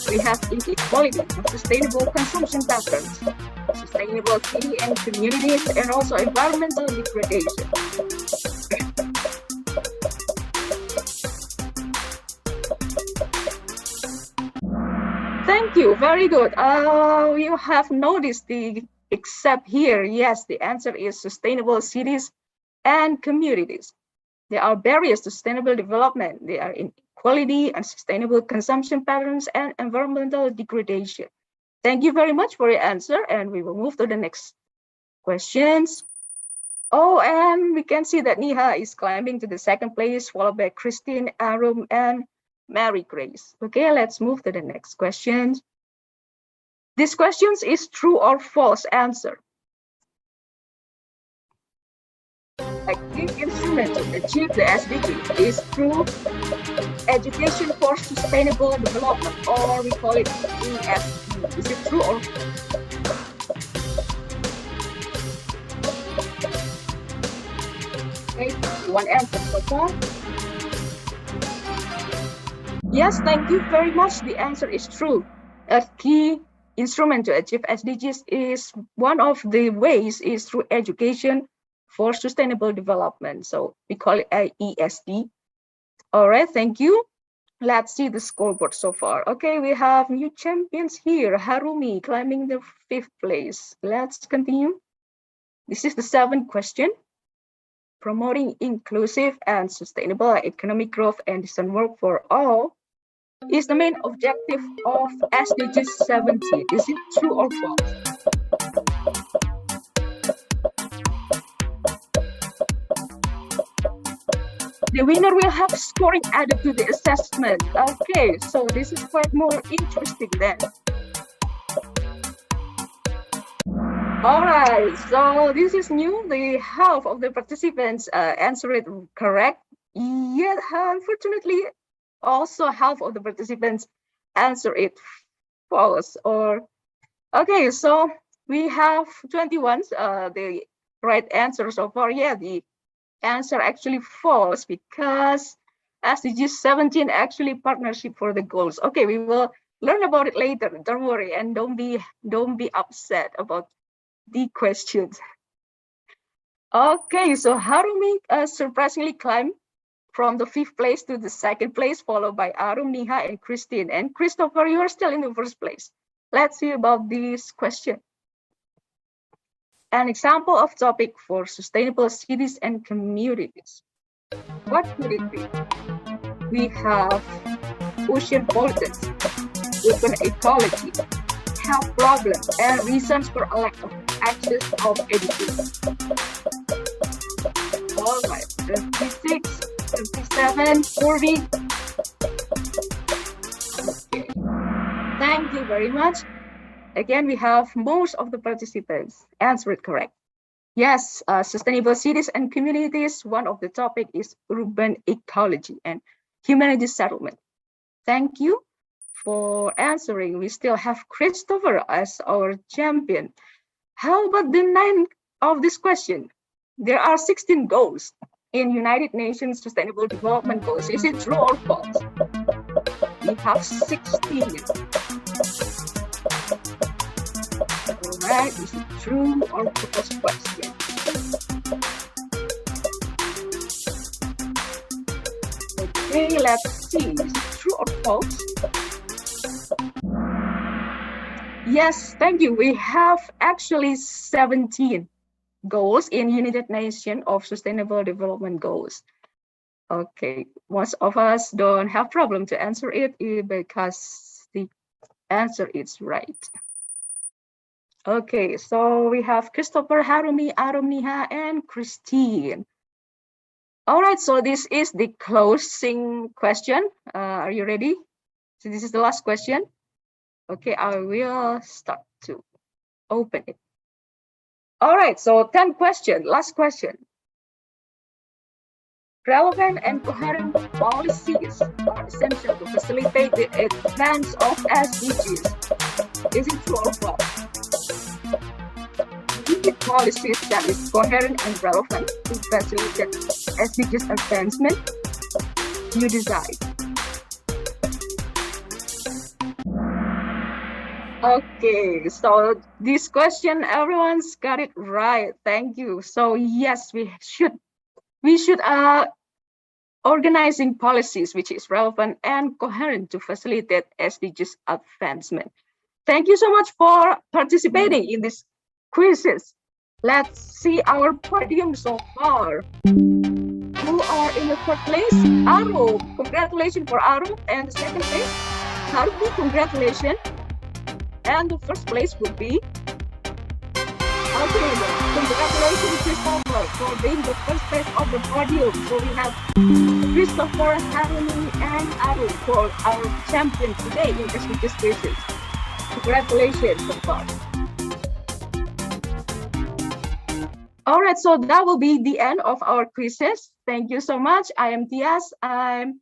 we have inequality of sustainable consumption patterns, sustainable city and communities, and also environmental degradation. Thank you, very good. You have noticed the except here. Yes, the answer is sustainable cities and communities. There are barriers to sustainable development. They are inequality and sustainable consumption patterns and environmental degradation. Thank you very much for your answer, and we will move to the next questions. Oh, and we can see that Niha is climbing to the 2nd place, followed by Christine, Arum, and Mary Grace. Okay, let's move to the next question. This question is true or false answer. A key instrument to achieve the SDG is through education for sustainable development, or we call it ESD. Is it true or false? Okay, one answer so far. Yes, thank you very much. The answer is true. A key instrument to achieve SDGs is one of the ways is through education for sustainable development. So we call it ESD. All right, thank you. Let's see the scoreboard so far. Okay, we have new champions here. Harumi climbing the 5th place. Let's continue. This is the 7th question. Promoting inclusive and sustainable economic growth and decent work for all is the main objective of SDG 17. Is it true or false? The winner will have scoring added to the assessment. Okay, so this is quite more interesting then. All right, so this is new. The half of the participants answer it correct. Yet, unfortunately, also half of the participants answer it false. Or okay, so we have 21. The right answer so far. Yeah, the answer actually false because SDG 17 actually partnership for the goals. Okay, we will learn about it later. Don't worry, and don't be upset about the questions. Okay, so Harumi surprisingly climbed from the 5th place to the 2nd place, followed by Arum, Niha, and Christine. And Christopher, you are still in the 1st place. Let's see about this question. An example of topic for sustainable cities and communities. What could it be? We have ocean pollutants, urban ecology, health problems, and reasons for a lack of access of education. All right, 56, 57, 40. Okay. Thank you very much. Again, we have most of the participants answered correct. Yes, sustainable cities and communities, one of the topic is urban ecology and humanity settlement. Thank you for answering. We still have Christopher as our champion. How about the 9 of this question? There are 16 goals in United Nations Sustainable Development Goals. Is it true or false? We have 16. All right, is it true or false question? Okay, let's see. Is it true or false? Yes, thank you. We have actually 17 goals in United Nations of Sustainable Development Goals. Okay, most of us don't have problem to answer it because the answer is right. Okay, so we have Christopher, Harumi, Arum, Niha, and Christine. All right, so this is the closing question. Are you ready? So this is the last question. Okay, I will start to open it. All right, so 10 question, last question. Relevant and coherent policies are essential to facilitate the advance of SDGs. Is it true or false? Need policies that is coherent and relevant to facilitate SDGs advancement? You decide. Okay, so this question, everyone's got it right. Thank you. So yes, we should organizing policies which is relevant and coherent to facilitate SDGs advancement. Thank you so much for participating in this quizzes. Let's see our podium so far. Who are in the 3rd place? Arum. Congratulations for Arum. And the 2nd place, Haruki, congratulations. And the 1st place would be, okay, congratulations Christopher for being the 1st place of the podium. So we have Christopher, Harumi, and Aru for our champion today in SDGs quizzes. Congratulations so far. All right, so that will be the end of our quizzes. Thank you so much. I am Tias. I'm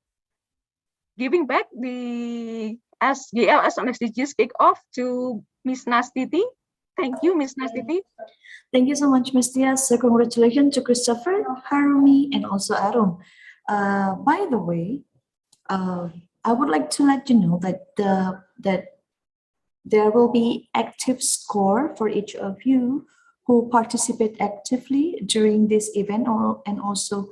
giving back the GLS on SDGs kickoff to Miss Nastiti. Thank you, Miss Nastiti. Thank you so much, Ms. Diaz. So congratulations to Christopher, Harumi, and also Arum. By the way, I would like to let you know that that there will be active score for each of you who participate actively during this event and also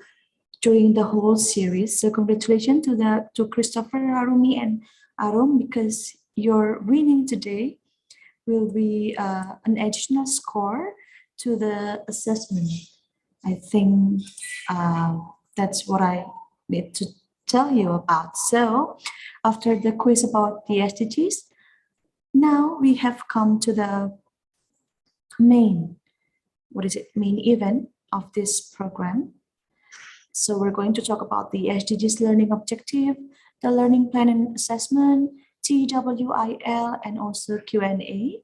during the whole series. So congratulations to Christopher, Harumi, and Arum, because your winning today will be an additional score to the assessment. I think that's what I need to tell you about. So after the quiz about the SDGs, now we have come to the main event of this program. So we're going to talk about the SDGs learning objective, the learning plan and assessment, TWIL, and also Q&A.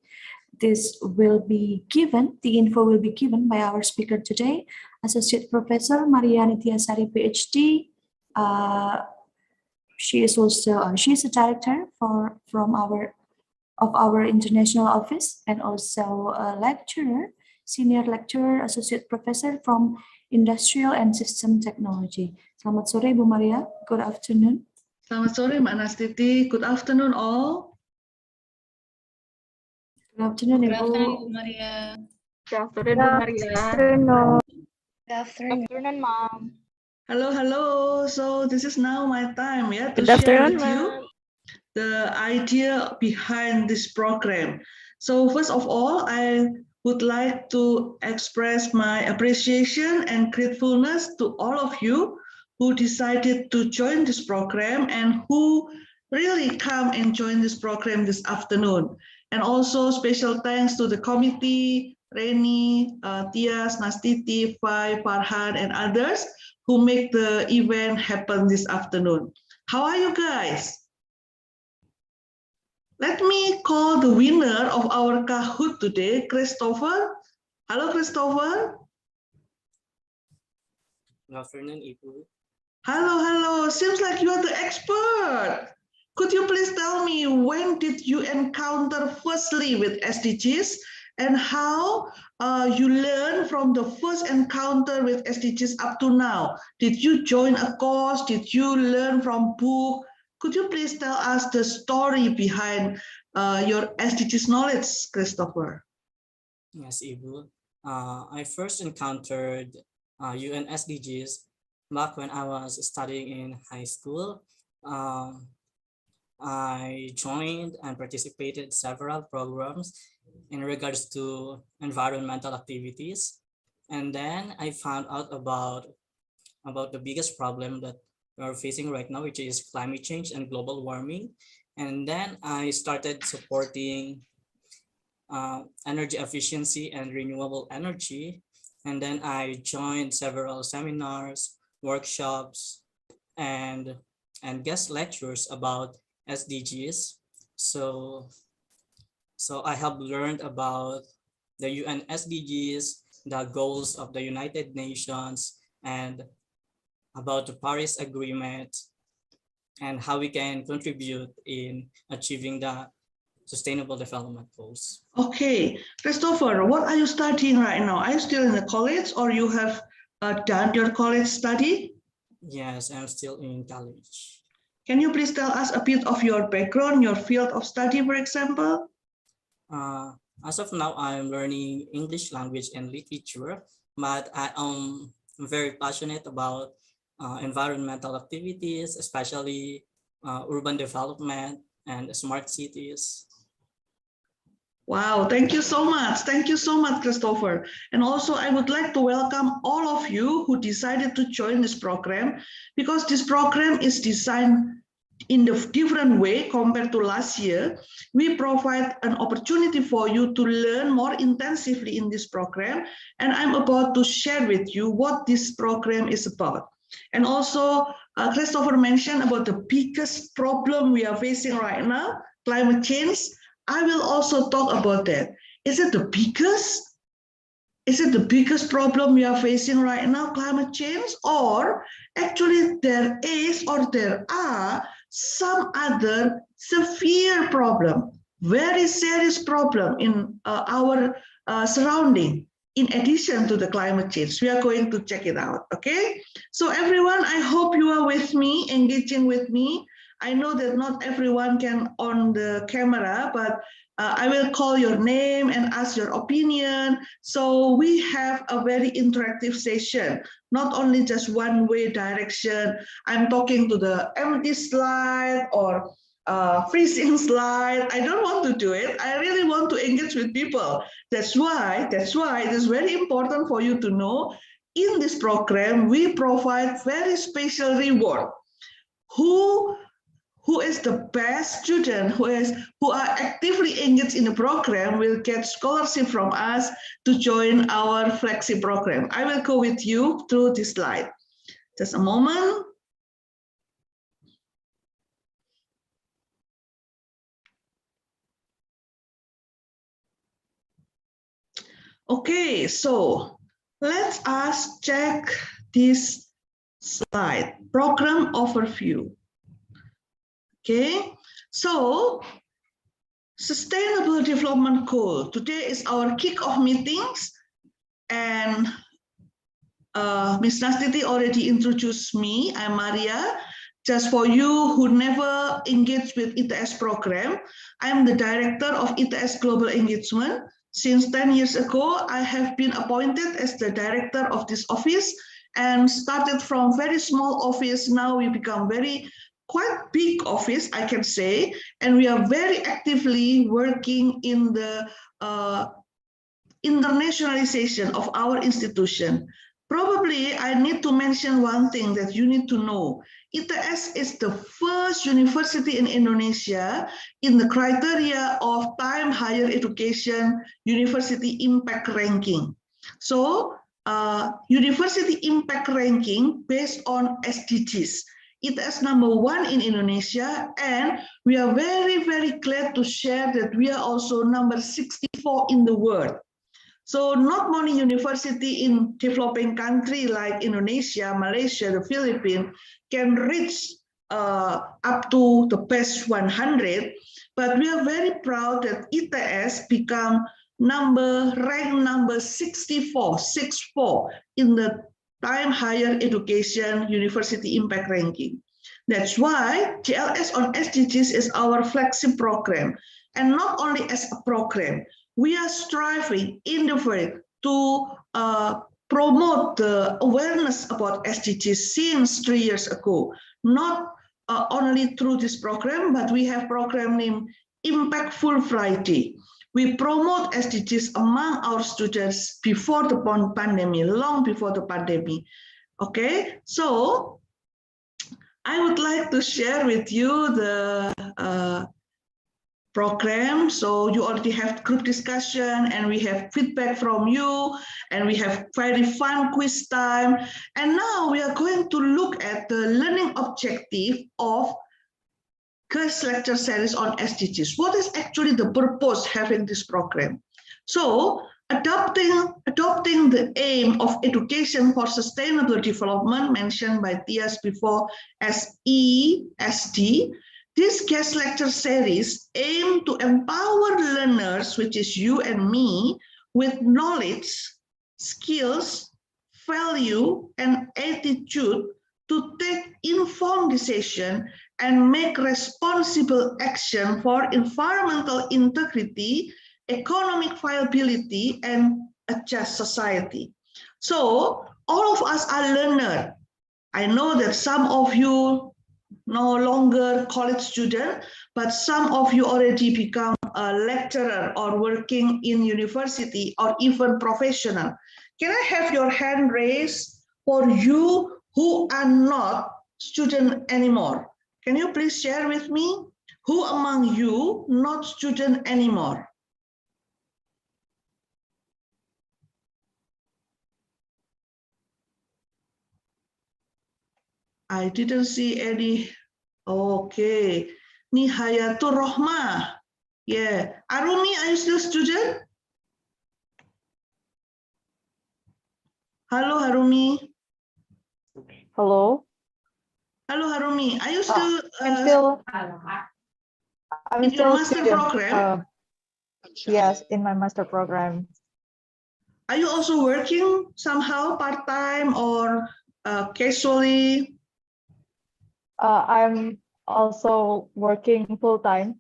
This will be given, the info will be given by our speaker today, Associate Professor Maria Nitya-Sari, PhD. She is also she's a director of our international office, and also a lecturer, senior lecturer, associate professor from Industrial and System Technology. Selamat sore, Bu Maria. Good afternoon. Selamat sore, Mbak Nastiti. Good afternoon, all. Good afternoon, Good Ibu. afternoon, Maria. Good afternoon, Bu Maria. Good afternoon. Good afternoon, Mom. Hello, hello. So this is now my time, yeah, to Good share afternoon, with you the idea behind this program. So first of all, I would like to express my appreciation and gratefulness to all of you who decided to join this program and who really come and join this program this afternoon. And also special thanks to the committee, Reni, Tias, Nastiti, Fai, Farhan, and others who make the event happen this afternoon. How are you guys? Let me call the winner of our Kahoot today, Christopher. Hello, Christopher. Good afternoon, Ibu. Hello, hello. Seems like you are the expert. Could you please tell me when did you encounter firstly with SDGs and how you learn from the first encounter with SDGs up to now? Did you join a course? Did you learn from book? Could you please tell us the story behind your SDGs knowledge, Christopher? Yes, Ibu. I first encountered UN SDGs back when I was studying in high school. I joined and participated several programs in regards to environmental activities. And then I found out about the biggest problem that we're facing right now, which is climate change and global warming. And then I started supporting energy efficiency and renewable energy. And then I joined several seminars, workshops, and guest lectures about SDGs. So I have learned about the UN SDGs, the goals of the United Nations, and about the Paris Agreement, and how we can contribute in achieving the Sustainable Development Goals. Okay, Christopher, what are you studying right now? Are you still in the college or you have done your college study? Yes, I'm still in college. Can you please tell us a bit of your background, your field of study, for example? As of now, I'm learning English language and literature, but I am very passionate about environmental activities, especially urban development and smart cities. Wow, thank you so much. Thank you so much, Christopher. And also, I would like to welcome all of you who decided to join this program, because this program is designed in a different way compared to last year. We provide an opportunity for you to learn more intensively in this program. And I'm about to share with you what this program is about. And also, Christopher mentioned about the biggest problem we are facing right now, climate change. I will also talk about that. Is it the biggest? Is it the biggest problem we are facing right now, climate change? Or actually there is or there are some other severe problem, very serious problem in our surrounding, in addition to the climate change? We are going to check it out, okay? So everyone, I hope you are with me, engaging with me. I know that not everyone can on the camera, but I will call your name and ask your opinion. So we have a very interactive session, not only just one way direction. I'm talking to the empty slide or freezing slide. I don't want to do it. I really want to engage with people. That's why it is very important for you to know in this program, we provide very special reward. Who is the best student who are actively engaged in the program will get scholarship from us to join our flagship program. I will go with you through this slide. Just a moment. Okay, so let us check this slide, program overview. Okay, so Sustainable Development Goal. Today is our kickoff meetings, and Ms. Nastiti already introduced me. I'm Maria. Just for you who never engaged with ITS program, I'm the director of ITS Global Engagement. Since 10 years ago, I have been appointed as the director of this office, and started from very small office. Now we become quite big office, I can say, and we are very actively working in the internationalization of our institution. Probably I need to mention one thing that you need to know. ITS is the first university in Indonesia in the criteria of Time Higher Education University Impact Ranking. So, University Impact Ranking based on SDGs. ITS #1 in Indonesia, and we are very, very glad to share that we are also number 64 in the world. So not only university in developing country like Indonesia, Malaysia, the Philippines can reach up to the best 100, but we are very proud that ITS become ranked number 64 in the Time Higher Education University Impact Ranking. That's why GLS on SDGs is our flagship program, and not only as a program, we are striving, endeavoring to promote the awareness about SDGs since 3 years ago. Not only through this program, but we have program named Impactful Friday. We promote SDGs among our students before the pandemic, long before the pandemic. Okay, so I would like to share with you the program. So you already have group discussion, and we have feedback from you, and we have very fun quiz time. And now we are going to look at the learning objective of guest lecture series on SDGs. What is actually the purpose having this program? So adopting the aim of education for sustainable development mentioned by Tias before as ESD, this guest lecture series aim to empower learners, which is you and me, with knowledge, skills, value, and attitude to take informed decision and make responsible action for environmental integrity, economic viability, and a just society. So all of us are learners. I know that some of you no longer college student, but some of you already become a lecturer or working in university or even professional. Can I have your hand raised for you who are not student anymore? Can you please share with me who among you not student anymore? I didn't see any. Okay. Nihayatur Rohmah. Yeah. Arumi, are you still student? Hello, Harumi. Hello. Hello, Harumi. Are you still? I'm in still your master student. program? Yes, in my master program. Are you also working somehow part time or casually? I'm also working full time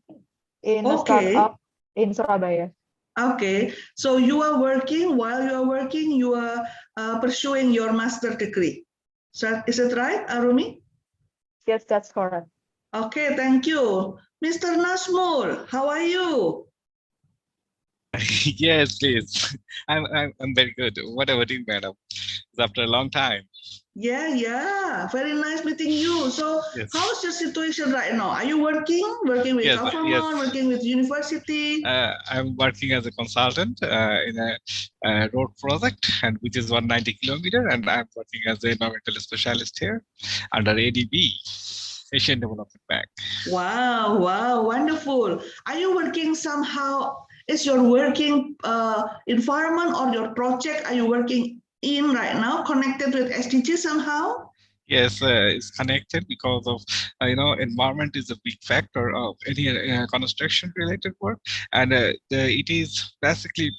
in a startup in Surabaya. Okay, so you are working, while you are working, you are pursuing your master degree. So is it right, Arumi? Yes, that's correct. Okay, thank you. Mr. Nasmul, how are you? Yes, please. I'm very good. What about you, madam? It's after a long time. Yeah. Very nice meeting you. So Yes. how's your situation right now? Are you working with Yes, government, yes. working with university? I'm working as a consultant in a road project, and which is 190 kilometer, and I'm working as an environmental specialist here under ADB, Asian Development Bank. Wow, wonderful. Are you working somehow? Is your working environment or your project, are you working in right now connected with SDG somehow? Yes, it's connected because of environment is a big factor of any construction related work, and it is basically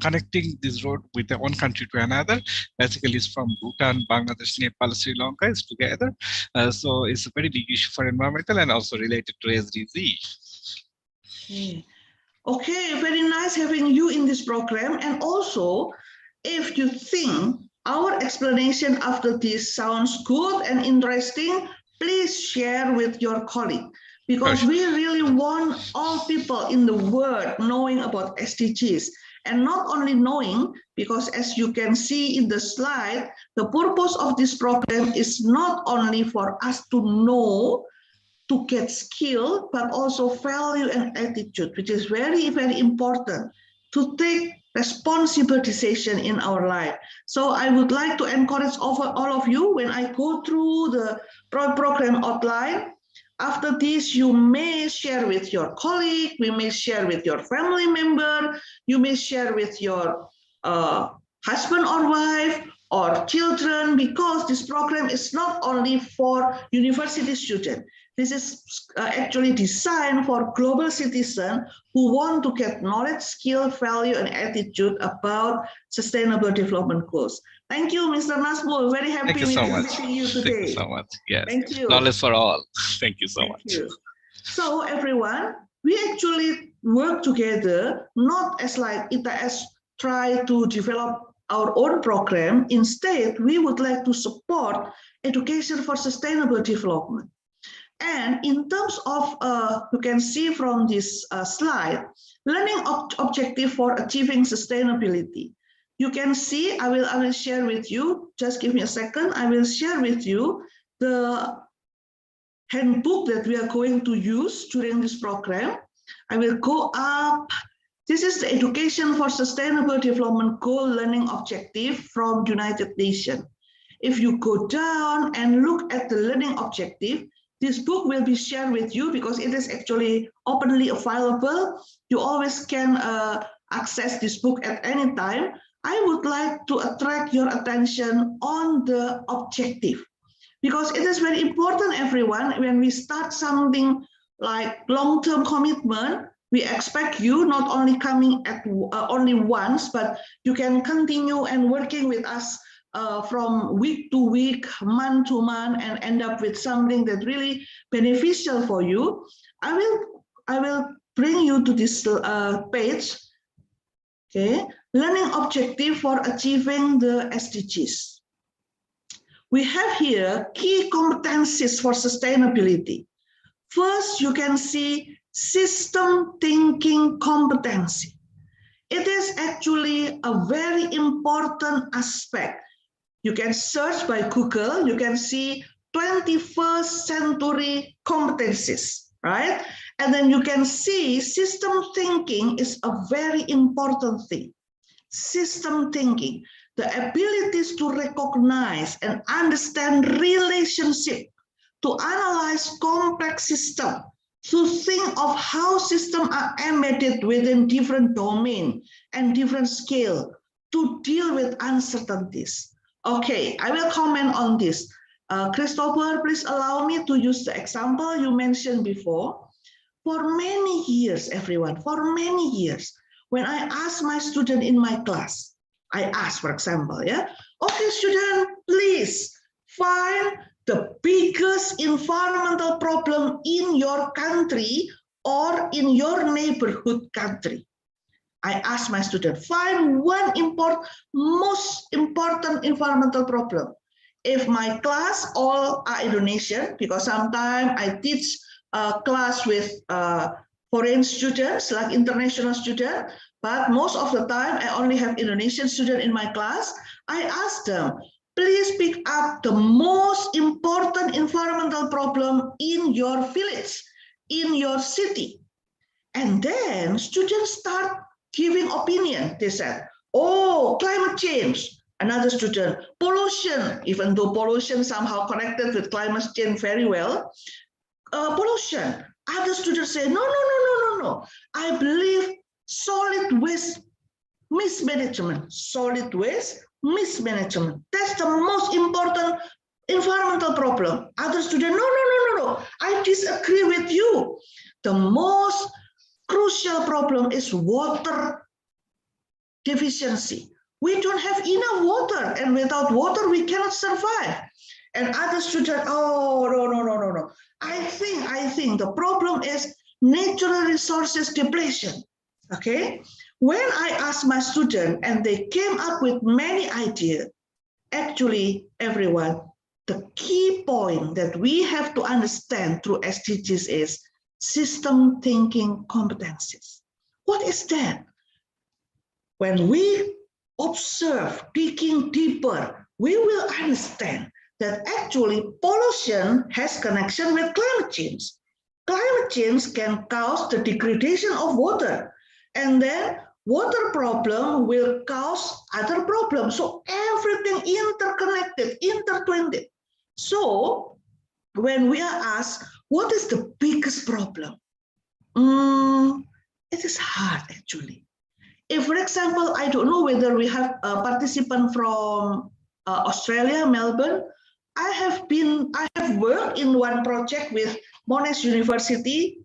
connecting this road with one country to another. Basically, it's from Bhutan, Bangladesh, Nepal, Sri Lanka is together. So it's a very big issue for environmental and also related to SDG. Okay, very nice having you in this program. And also, if you think our explanation after this sounds good and interesting, please share with your colleague, because we really want all people in the world knowing about SDGs. And not only knowing, because as you can see in the slide, the purpose of this program is not only for us to know, to get skill, but also value and attitude, which is very, very important to take responsible decision in our life. So I would like to encourage all of you, when I go through the program outline, after this, you may share with your colleague, we may share with your family member, you may share with your husband or wife or children, because this program is not only for university students. This is actually designed for global citizens who want to get knowledge, skill, value, and attitude about sustainable development goals. Thank you, Mr. Nasmul. Very happy meeting you today. Thank you so much. Yes. Thank you. Knowledge for all. Thank you so much. You. So everyone, we actually work together, not as like ITS try to develop our own program. Instead, we would like to support education for sustainable development. And in terms of, you can see from this slide, learning objective for achieving sustainability. You can see, I will share with you, just give me a second, I will share with you the handbook that we are going to use during this program. I will go up. This is the Education for Sustainable Development Goal Learning Objective from United Nations. If you go down and look at the learning objective, this book will be shared with you because it is actually openly available. You always can access this book at any time. I would like to attract your attention on the objective, because it is very important, everyone, when we start something like long-term commitment, we expect you not only coming at only once, but you can continue and working with us from week to week, month to month, and end up with something that really beneficial for you. I will bring you to this page. Okay, learning objective for achieving the SDGs. We have here key competencies for sustainability. First, you can see system thinking competency. It is actually a very important aspect. You can search by Google, you can see 21st century competencies, right? And then you can see system thinking is a very important thing. System thinking, the abilities to recognize and understand relationship, to analyze complex systems, to think of how systems are embedded within different domains and different scale, to deal with uncertainties. Okay, I will comment on this. Christopher, please allow me to use the example you mentioned before. For many years, everyone, for many years, when I ask my student in my class, I ask, for example, yeah, okay, student, please find the biggest environmental problem in your country or in your neighborhood country. I ask my student, find one most important environmental problem. If my class all are Indonesian, because sometimes I teach a class with foreign students, like international students, but most of the time I only have Indonesian students in my class. I ask them, please pick up the most important environmental problem in your village, in your city. And then students start giving opinion. They said, oh, climate change. Another student, pollution, even though pollution somehow connected with climate change very well. Pollution. Other students say, no. I believe solid waste mismanagement. Solid waste mismanagement. That's the most important environmental problem. Other students, no. I disagree with you. The most crucial problem is water deficiency. We don't have enough water, and without water, we cannot survive. And other students, oh, no. I think the problem is natural resources depletion. Okay? When I asked my students, and they came up with many ideas, Actually, everyone, the key point that we have to understand through SDGs is system thinking competencies. What is that? When we observe, digging deeper, we will understand that actually pollution has connection with climate change. Climate change can cause the degradation of water, and then water problem will cause other problems. So everything interconnected, intertwined. So when we are asked, what is the biggest problem? It is hard actually. If, for example, I don't know whether we have a participant from Australia, Melbourne. I have worked in one project with Monash University,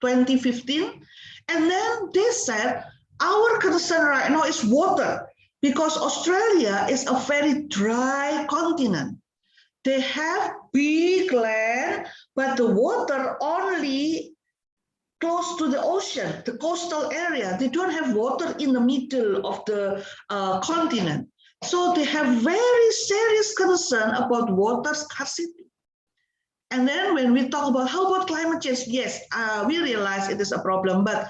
2015, and then they said our concern right now is water because Australia is a very dry continent. They have big land, but the water only close to the ocean, the coastal area. They don't have water in the middle of the continent. So they have very serious concern about water scarcity. And then when we talk about how about climate change, yes, we realize it is a problem, but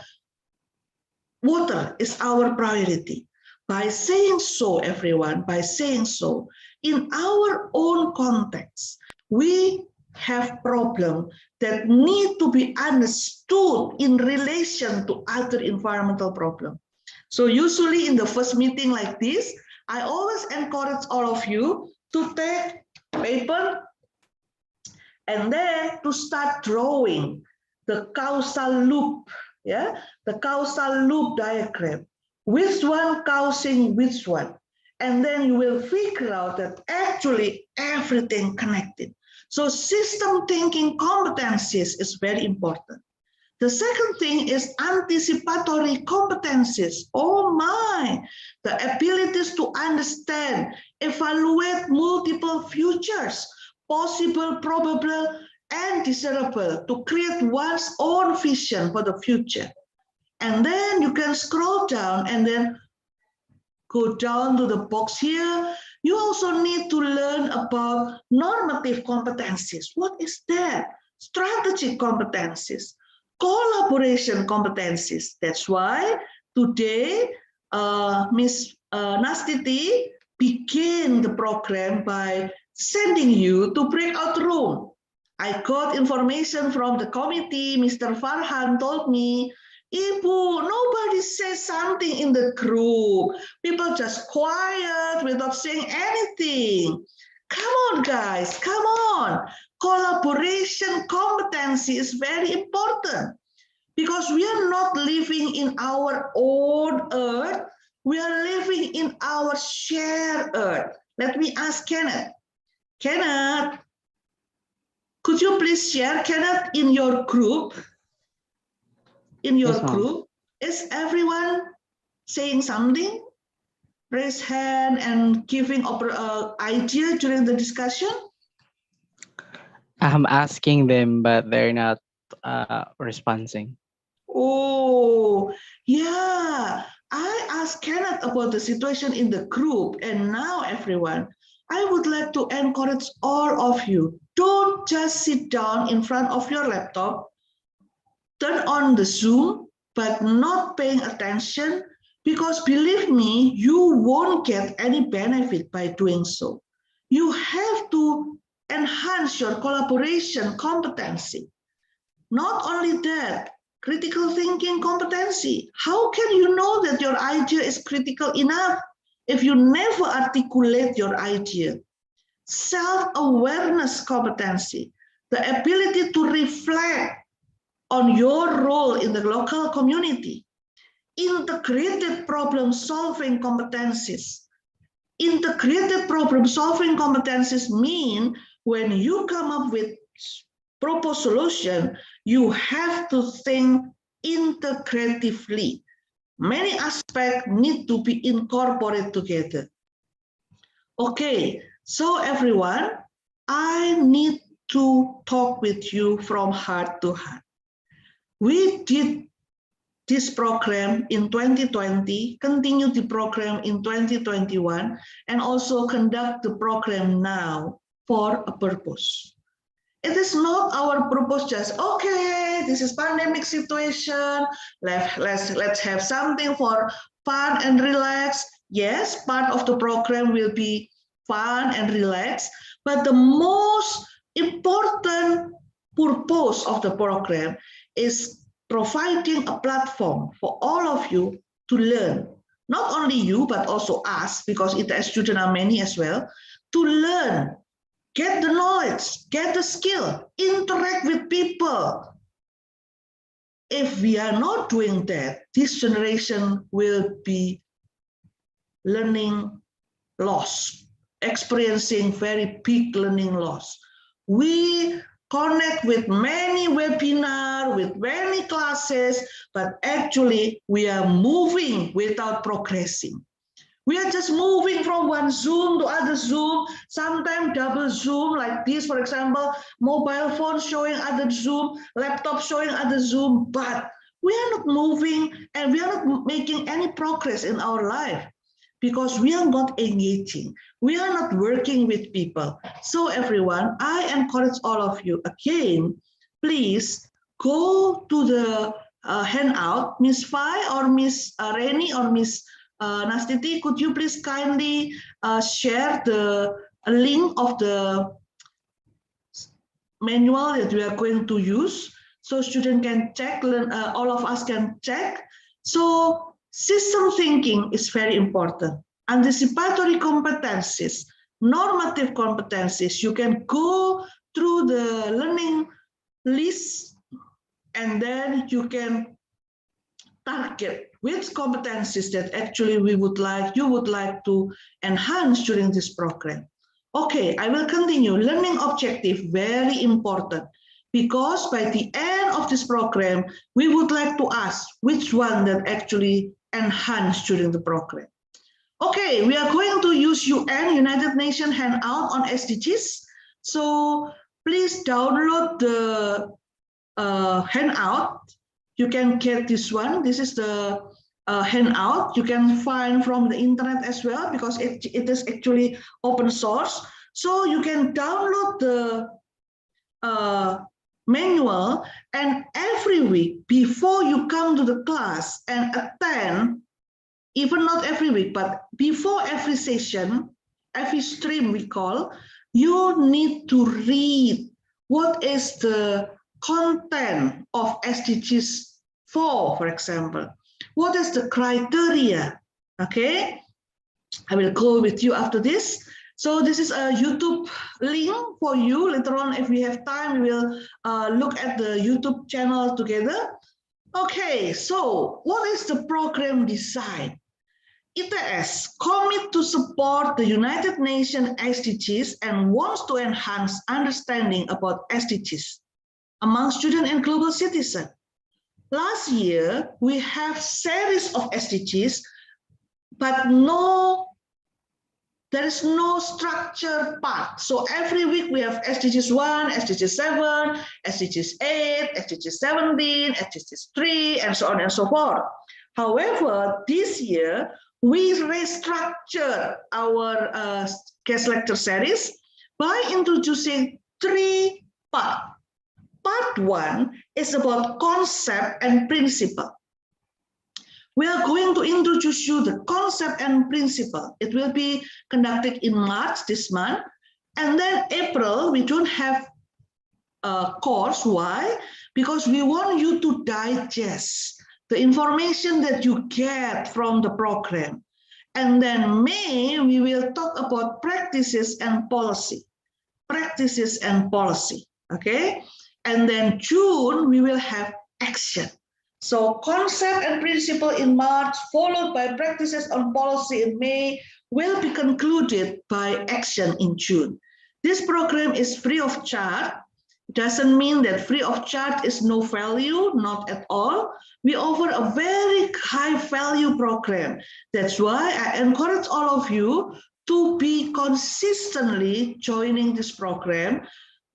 water is our priority. By saying so, everyone, by saying so, in our own context, we have problems that need to be understood in relation to other environmental problems. So usually in the first meeting like this, I always encourage all of you to take paper and then to start drawing the causal loop, the causal loop diagram. Which one causing which one? And then you will figure out that actually everything connected. So system thinking competencies is very important. The second thing is anticipatory competencies. Oh my, the abilities to understand, evaluate multiple futures, possible, probable, and desirable, to create one's own vision for the future. And then you can scroll down and then go down to the box here. You also need to learn about normative competencies. What is that? Strategic competencies, collaboration competencies. That's why today Ms. Nastiti began the program by sending you to breakout room. I got information from the committee. Mr. Farhan told me, Ibu, nobody says something in the group. People just quiet without saying anything. Come on, guys, come on. Collaboration competency is very important because we are not living in our own earth. We are living in our shared earth. Let me ask Kenneth. Kenneth, could you please share, Kenneth, in your group? In your group, is everyone saying something? Raise hand and giving idea during the discussion? I'm asking them, but they're not responding. Oh, yeah. I asked Kenneth about the situation in the group, and now everyone, I would like to encourage all of you. Don't just sit down in front of your laptop, turn on the Zoom, but not paying attention, because believe me, you won't get any benefit by doing so. You have to enhance your collaboration competency. Not only that, critical thinking competency. How can you know that your idea is critical enough if you never articulate your idea? Self-awareness competency, the ability to reflect on your role in the local community. Integrated problem-solving competencies. Integrated problem-solving competencies mean when you come up with proposed solution, you have to think integratively. Many aspects need to be incorporated together. Okay, so everyone, I need to talk with you from heart to heart. We did this program in 2020, continue the program in 2021, and also conduct the program now for a purpose. It is not our purpose just, okay, this is pandemic situation, let's have something for fun and relax. Yes, part of the program will be fun and relax, but the most important purpose of the program is providing a platform for all of you to learn. Not only you, but also us, because ITS students are many as well, to learn, get the knowledge, get the skill, interact with people. If we are not doing that, this generation will be learning loss, experiencing very big learning loss. We connect with many webinars, with many classes, but actually we are moving without progressing. We are just moving from one Zoom to other Zoom, sometimes double Zoom like this, for example, mobile phone showing other Zoom, laptop showing other Zoom, but we are not moving and we are not making any progress in our life because we are not engaging. We are not working with people. So everyone, I encourage all of you again, please go to the handout. Miss Fai or Miss Reni or Miss Nastiti, could you please kindly share the link of the manual that we are going to use so students can check, all of us can check. So system thinking is very important. Anticipatory competencies, normative competencies, you can go through the learning list and then you can target which competencies that actually you would like to enhance during this program. Okay, I will continue. Learning objective, very important, because by the end of this program, we would like to ask which one that actually enhanced during the program. Okay, we are going to use UN, United Nations handout on SDGs. So please download the handout. You can get this one. This is the handout. You can find from the internet as well because it is actually open source. So you can download the manual, and every week before you come to the class and attend, even not every week, but before every session, every stream we call, you need to read what is the content of SDGs 4, for example. What is the criteria? Okay, I will go with you after this. So this is a YouTube link for you. Later on, if we have time, we will look at the YouTube channel together. Okay, so what is the program design? ITS commit to support the United Nations SDGs and wants to enhance understanding about SDGs among students and global citizens. Last year, we have series of SDGs, but there is no structured part. So every week we have SDGs 1, SDGs 7, SDGs 8, SDGs 17, SDGs 3, and so on and so forth. However, this year, we restructured our guest lecture series by introducing 3 parts. Part 1 is about concept and principle. We are going to introduce you the concept and principle. It will be conducted in March this month. And then April, we don't have a course. Why? Because we want you to digest the information that you get from the program. And then May, we will talk about practices and policy. Practices and policy, okay? And then June, we will have action. So concept and principle in March, followed by practices and policy in May, will be concluded by action in June. This program is free of charge. It doesn't mean that free of charge is no value, not at all. We offer a very high value program. That's why I encourage all of you to be consistently joining this program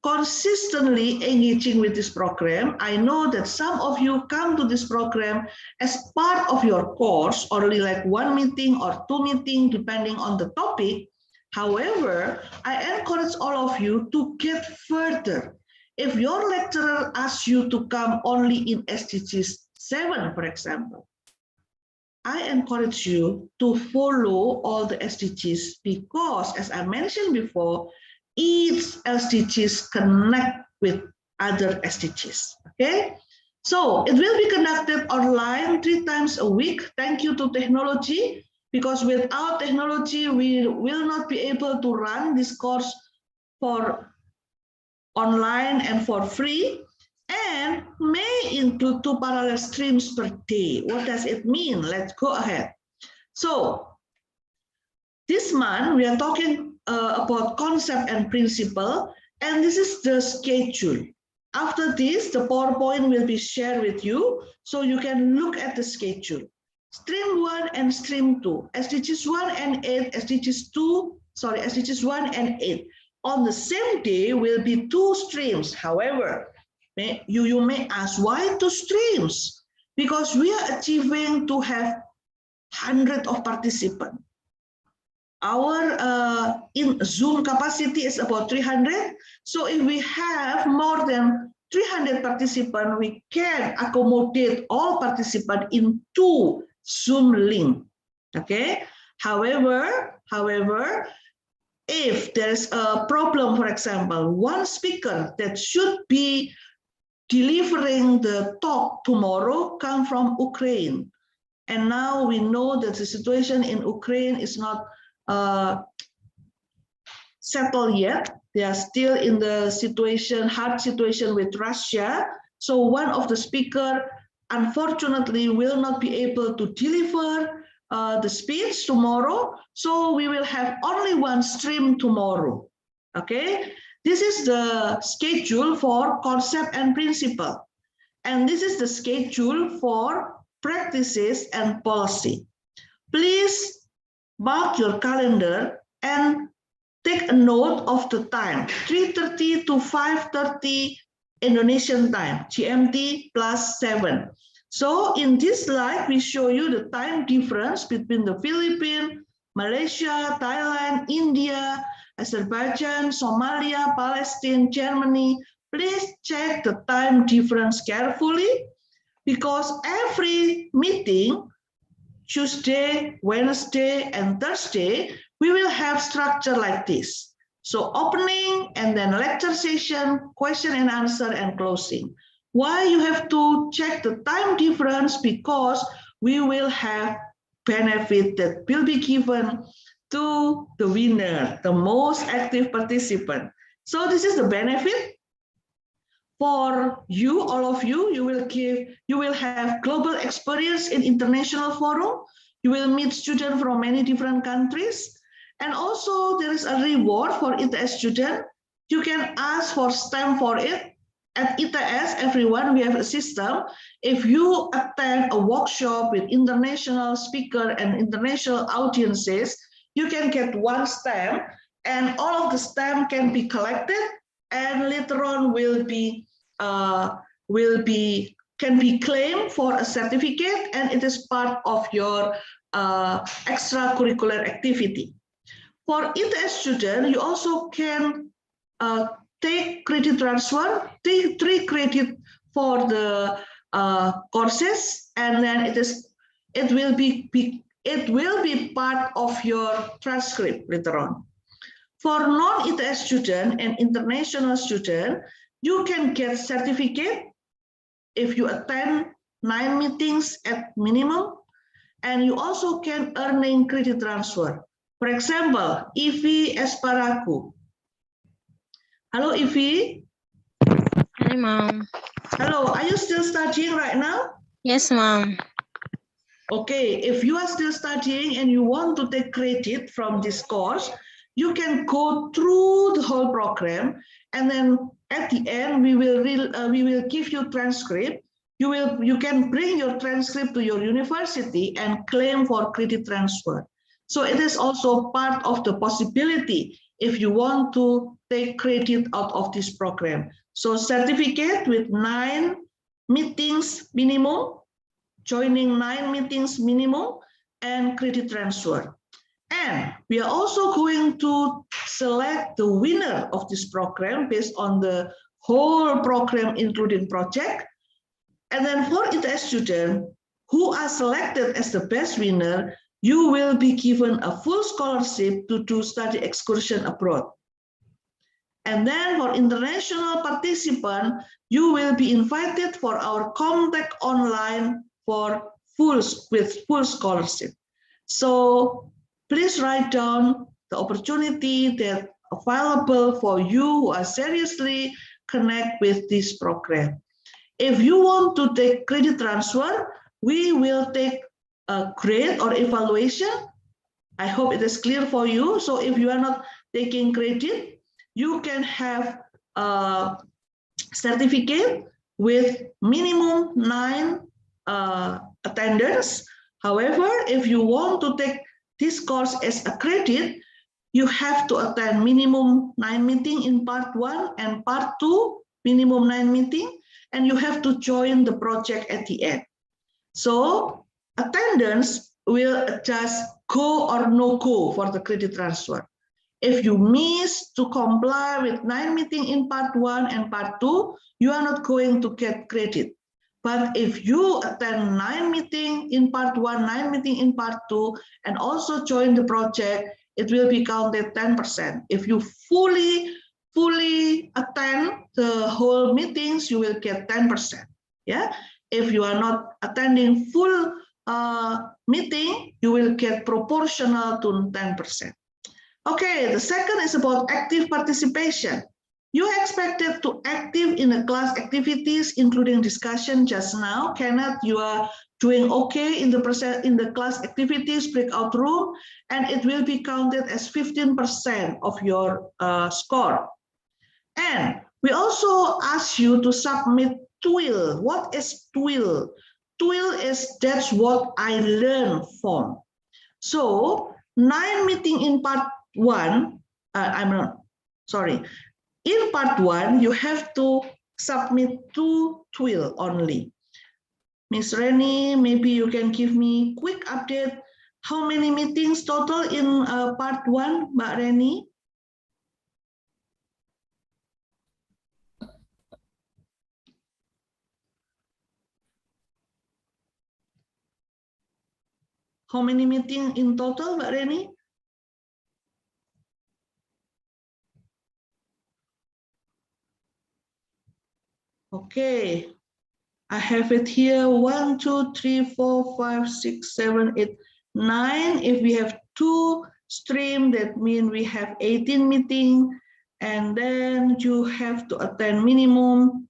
consistently engaging with this program. I know that some of you come to this program as part of your course, or only like 1 meeting or 2 meetings, depending on the topic. However, I encourage all of you to get further. If your lecturer asks you to come only in SDGs 7, for example, I encourage you to follow all the SDGs because, as I mentioned before, each SDGs connect with other SDGs. Okay, so it will be conducted online 3 times a week. Thank you to technology, because without technology, we will not be able to run this course for online and for free, and may include 2 parallel streams per day. What does it mean? Let's go ahead. So this month we are talking about concept and principle, and this is the schedule. After this, the PowerPoint will be shared with you, so you can look at the schedule. Stream 1 and Stream 2, SDGs 1 and 8, SDGs 1 and 8. On the same day will be 2 streams. However, you may ask, why 2 streams? Because we are achieving to have hundreds of participants. Our in Zoom capacity is about 300. So if we have more than 300 participants, we can accommodate all participants in 2 Zoom link. Okay. However, if there's a problem, for example, one speaker that should be delivering the talk tomorrow come from Ukraine, and now we know that the situation in Ukraine is not settled yet. They are still in the hard situation with Russia. So one of the speakers, unfortunately, will not be able to deliver the speech tomorrow. So we will have only 1 stream tomorrow. Okay, this is the schedule for concept and principle. And this is the schedule for practices and policy. Please mark your calendar and take a note of the time, 3:30 to 5:30 Indonesian time, GMT +7. So in this slide, we show you the time difference between the Philippines, Malaysia, Thailand, India, Azerbaijan, Somalia, Palestine, Germany. Please check the time difference carefully, because every meeting, Tuesday, Wednesday, and Thursday, we will have structure like this. So opening and then lecture session, question and answer, and closing. Why you have to check the time difference? Because we will have benefit that will be given to the winner, the most active participant. So this is the benefit for you, all of you. You will have global experience in international forum. You will meet students from many different countries. And also there is a reward for ITS student. You can ask for stamp for it. At ITS, everyone, we have a system. If you attend a workshop with international speaker and international audiences, you can get 1 stamp, and all of the stamp can be collected, and later on can be claimed for a certificate, and it is part of your extracurricular activity. For ITS student, you also can take credit transfer, 3 credit for the courses, and then it will be part of your transcript later on. For non-ITS student and international student, you can get certificate if you attend 9 meetings at minimum, and you also can earning credit transfer. For example, Ivi Esparaku. Hello, Ivi. Hi, Mom. Hello, are you still studying right now? Yes, Mom. Okay, if you are still studying and you want to take credit from this course, you can go through the whole program, and then at the end we will give you transcript. You can bring your transcript to your university and claim for credit transfer. So it is also part of the possibility if you want to take credit out of this program. So certificate with 9 meetings minimum, joining 9 meetings minimum, and credit transfer. And we are also going to select the winner of this program based on the whole program, including project. And then for ITS students who are selected as the best winner, you will be given a full scholarship to do study excursion abroad. And then for international participants, you will be invited for our contact online for with full scholarship. So please write down the opportunity that available for you who are seriously connect with this program. If you want to take credit transfer, we will take a grade or evaluation. I hope it is clear for you. So if you are not taking credit, you can have a certificate with minimum 9 attendance. However, if you want to take this course as a credit, you have to attend minimum 9 meeting in part 1 and part 2, minimum 9 meeting, and you have to join the project at the end. So attendance will adjust go or no go for the credit transfer. If you miss to comply with 9 meeting in part 1 and part 2, you are not going to get credit. But if you attend 9 meeting in part 1, 9 meeting in part 2, and also join the project, it will be counted 10%. If you fully attend the whole meetings, you will get 10%. Yeah. If you are not attending full meeting, you will get proportional to 10%. Okay, the second is about active participation. You are expected to active in the class activities, including discussion just now. Kenneth, you are doing okay in the class activities breakout room, and it will be counted as 15% of your score. And we also ask you to submit Twill. What is Twill? Twill is that's what I learned form. So 9 meeting in part 1, in part 1, you have to submit 2 Twill only. Miss Reni, maybe you can give me quick update. How many meetings total in part 1, Mbak Reni? How many meetings in total, Mbak Reni? Okay, I have it here 1, 2, 3, 4, 5, 6, 7, 8, 9. If we have 2 streams, that means we have 18 meetings, and then you have to attend minimum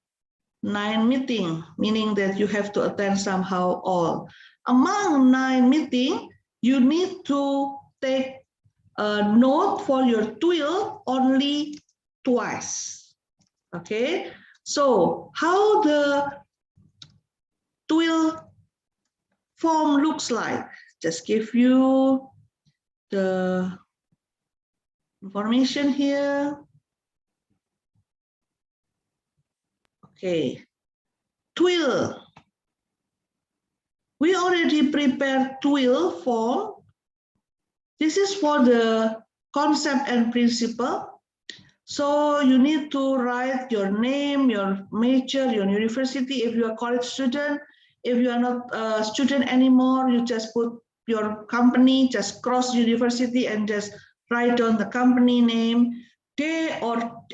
9 meetings, meaning that you have to attend somehow all. Among 9 meetings, you need to take a note for your Twill only twice. Okay. So how the Twill form looks like, just give you the information here. Okay, Twill. We already prepared Twill form. This is for the concept and principle. So you need to write your name, your major, your university. If you are a college student, if you are not a student anymore, you just put your company, just cross university and just write down the company name, day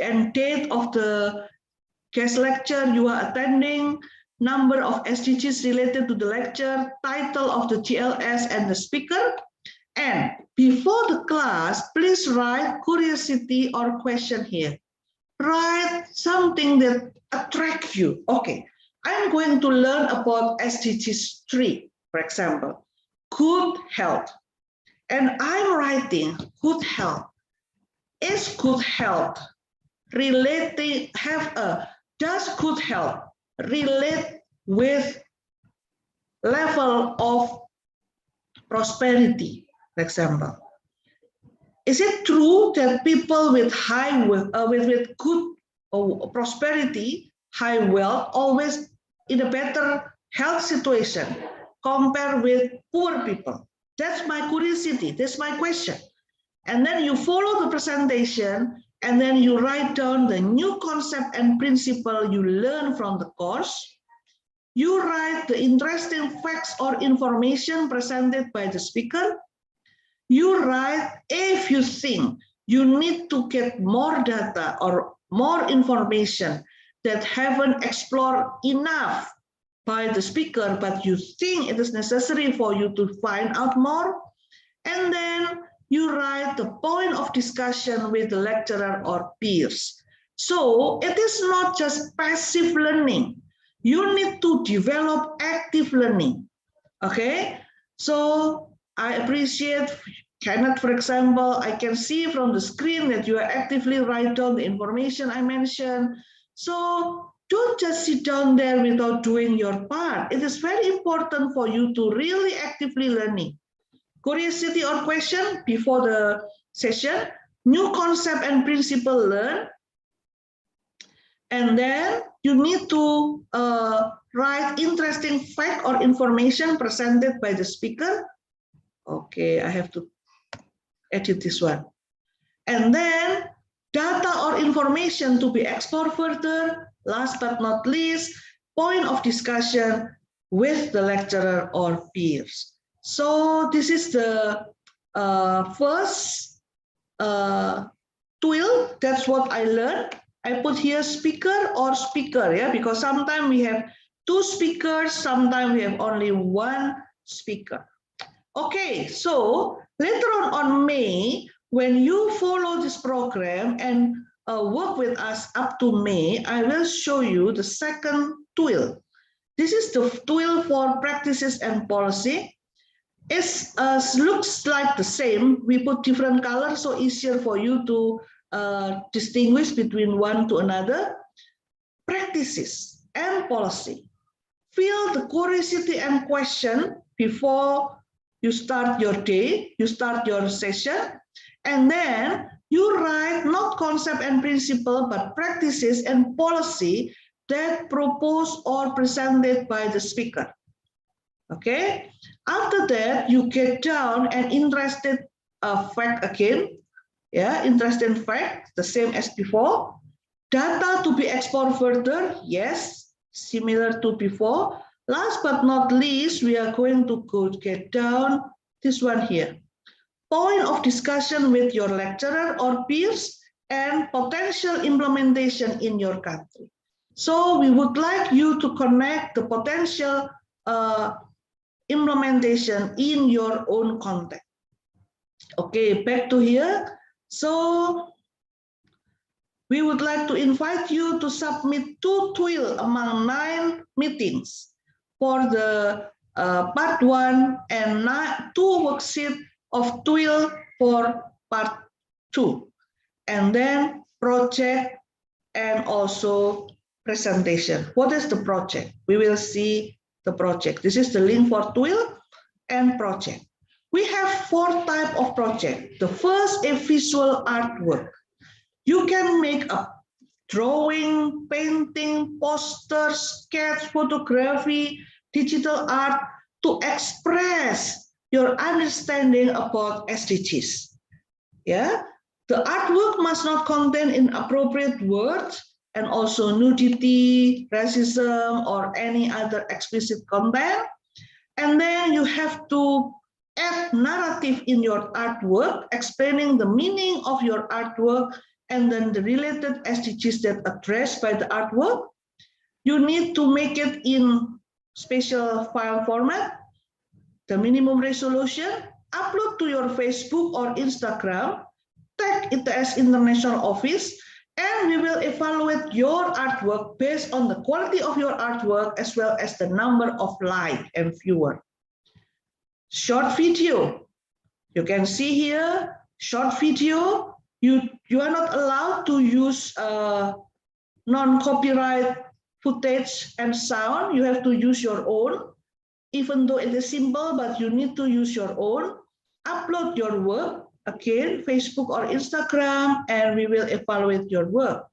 and date of the guest lecture you are attending, number of SDGs related to the lecture, title of the GLS and the speaker. And before the class, please write curiosity or question here. Write something that attracts you. Okay, I'm going to learn about SDGs 3, for example, good health. And I'm writing good health. Is good health related, does good health relate with level of prosperity, for example? Is it true that people with with good prosperity, high wealth, always in a better health situation compared with poor people? That's my curiosity. That's my question. And then you follow the presentation, and then you write down the new concept and principle you learn from the course. You write the interesting facts or information presented by the speaker. You write if you think you need to get more data or more information that haven't explored enough by the speaker, but you think it is necessary for you to find out more. And then you write the point of discussion with the lecturer or peers. So it is not just passive learning. You need to develop active learning. Okay, so I appreciate Kenneth, for example. I can see from the screen that you are actively write down the information I mentioned. So don't just sit down there without doing your part. It is very important for you to really actively learning. Curiosity or question before the session, new concept and principle learn, and then you need to write interesting fact or information presented by the speaker. Okay, I have to edit this one. And then data or information to be explored further. Last but not least, point of discussion with the lecturer or peers. So this is the first Twill. That's what I learned. I put here speaker or speaker, yeah, because sometimes we have two speakers, sometimes we have only one speaker. Okay, so later on May, when you follow this program and work with us up to May, I will show you the second Twill. This is the Twill for practices and policy. It looks like the same. We put different colors so easier for you to distinguish between one to another. Practices and policy. Feel the curiosity and question before you start your day, you start your session, and then you write not concept and principle, but practices and policy that proposed or presented by the speaker. Okay, after that you get down an interested fact again, yeah, interesting fact, the same as before. Data to be explored further, yes, similar to before. Last but not least, we are going to get down this one here. Point of discussion with your lecturer or peers and potential implementation in your country. So we would like you to connect the potential implementation in your own context. Okay, back to here. So we would like to invite you to submit 2 Twill among 9 meetings for the part 1 and 2 worksheets of Twill for part 2. And then project and also presentation. What is the project? We will see the project. This is the link for Twill and project. We have 4 types of project. The first is visual artwork. You can make a drawing, painting, poster, sketch, photography, digital art to express your understanding about SDGs. Yeah, the artwork must not contain inappropriate words and also nudity, racism, or any other explicit content. And then you have to add narrative in your artwork, explaining the meaning of your artwork and then the related SDGs that addressed by the artwork. You need to make it in special file format, the minimum resolution, upload to your Facebook or Instagram, tag ITS International Office, and we will evaluate your artwork based on the quality of your artwork as well as the number of likes and viewers. Short video. You can see here, short video. You are not allowed to use non-copyright footage and sound. You have to use your own. Even though it is simple, but you need to use your own. Upload your work again, Facebook or Instagram, and we will evaluate your work.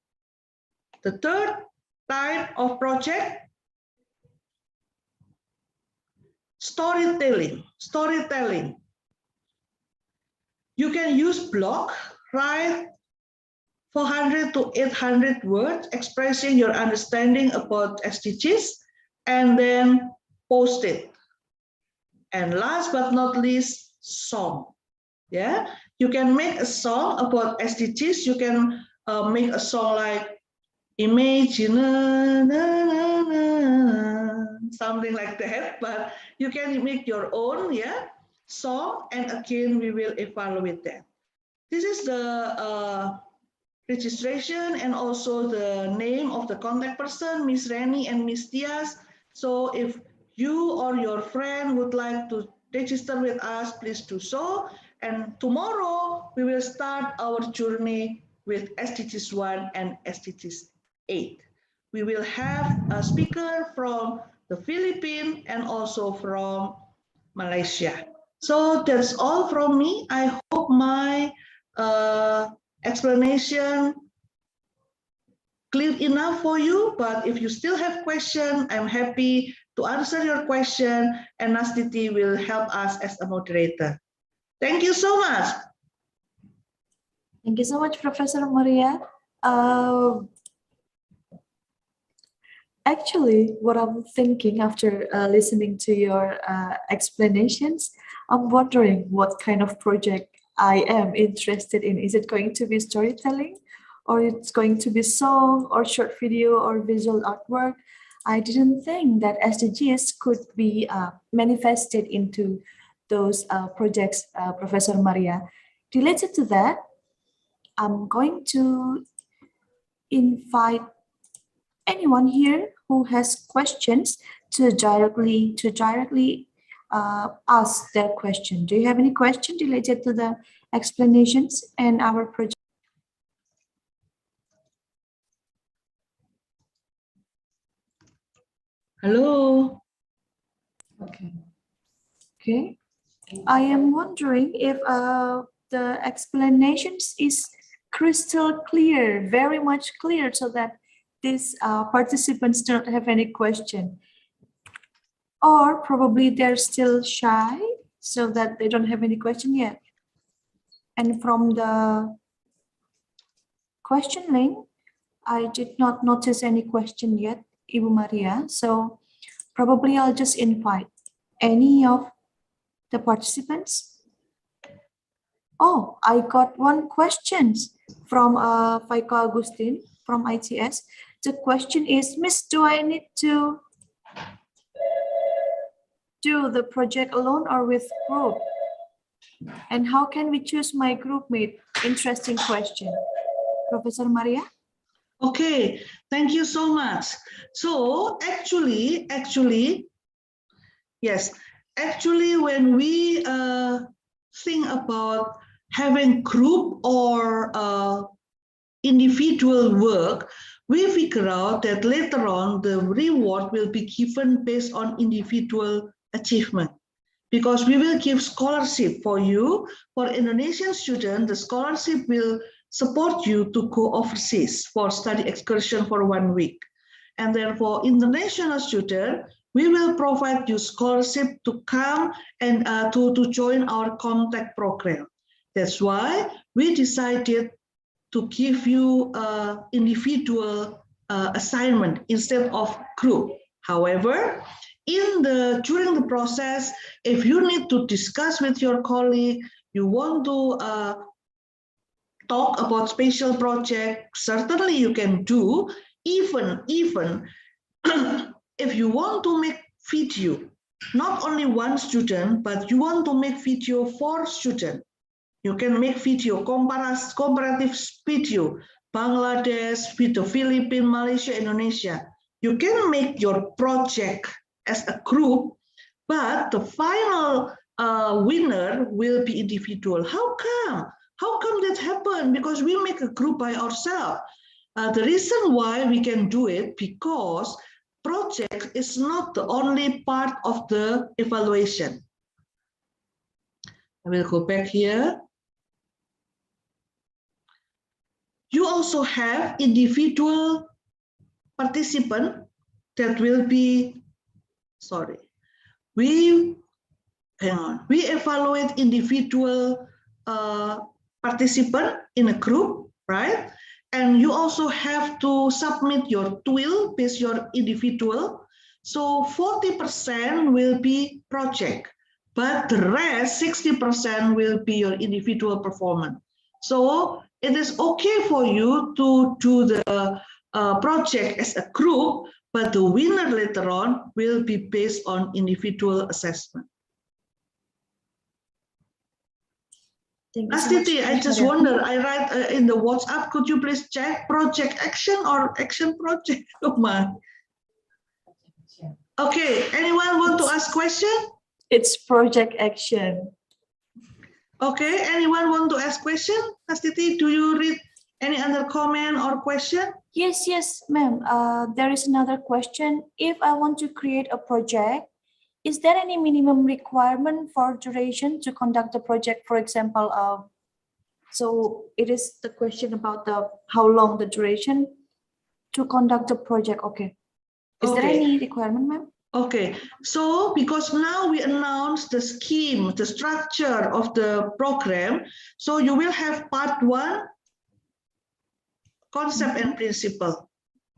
The third type of project, storytelling. Storytelling. You can use blog, write 400 to 800 words expressing your understanding about SDGs, and then post it. And last but not least, song. Yeah, you can make a song about SDGs. You can make a song like Imagine, something like that, but you can make your own, yeah, song, and again we will evaluate that. This is the registration and also the name of the contact person, Miss Reni and Miss Diaz. So if you or your friend would like to register with us, please do so. And tomorrow we will start our journey with SDGs 1 and SDGs 8. We will have a speaker from the Philippines and also from Malaysia. So that's all from me. I hope my explanation clear enough for you, but if you still have questions, I'm happy to answer your question, and Nastiti will help us as a moderator. Thank you so much. Thank you so much, Professor Maria. Actually, what I'm thinking after listening to your explanations, I'm wondering what kind of project I am interested in. Is it going to be storytelling, or it's going to be song or short video or visual artwork? I didn't think that SDGs could be manifested into those projects, Professor Maria. Related to that, I'm going to invite anyone here who has questions to directly ask their question. Do you have any question related to the explanations and our project? Hello. Okay. Okay. I am wondering if the explanations is crystal clear, very much clear, so that these participants don't have any question. Or probably they're still shy, so that they don't have any question yet. And from the question link, I did not notice any question yet, Ibu Maria. So probably I'll just invite any of the participants. Oh, I got one question from Faika Agustin from ITS. The question is, Miss, do I need to do the project alone or with group? And how can we choose my group mate? Interesting question. Professor Maria? Okay, thank you so much. So actually, yes, actually when we think about having group or individual work, we figure out that later on the reward will be given based on individual achievement, because we will give scholarship for you. For Indonesian students, the scholarship will support you to go overseas for study excursion for 1 week. And then for international students, we will provide you scholarship to come and to join our contact program. That's why we decided to give you individual assignment instead of group. However, during the process, if you need to discuss with your colleague, you want to talk about special project, certainly you can do. Even if you want to make video, not only one student, but you want to make video for students, you can make video, comparative video, Bangladesh, video, Philippines, Malaysia, Indonesia. You can make your project as a group, but the final winner will be individual. How come? How come that happened? Because we make a group by ourselves. The reason why we can do it, because project is not the only part of the evaluation. I will go back here. you also have individual participant that will be, sorry, we evaluate individual participant in a group, right? And you also have to submit your Twill based your individual. So 40% will be project, but the rest 60% will be your individual performance. So it is okay for you to do the project as a group, but the winner later on will be based on individual assessment. Astiti, I just wonder, I write in the WhatsApp, could you please check project action or action project? Oh my. Okay, anyone want to ask question? It's project action. Okay, anyone want to ask question? Astiti, do you read any other comment or question? Yes, ma'am. There is another question. If I want to create a project, is there any minimum requirement for duration to conduct the project? For example, so it is the question about the how long the duration to conduct the project. Okay. Is there any requirement, ma'am? Okay, so because now we announced the scheme, the structure of the program, so you will have part 1, concept and principle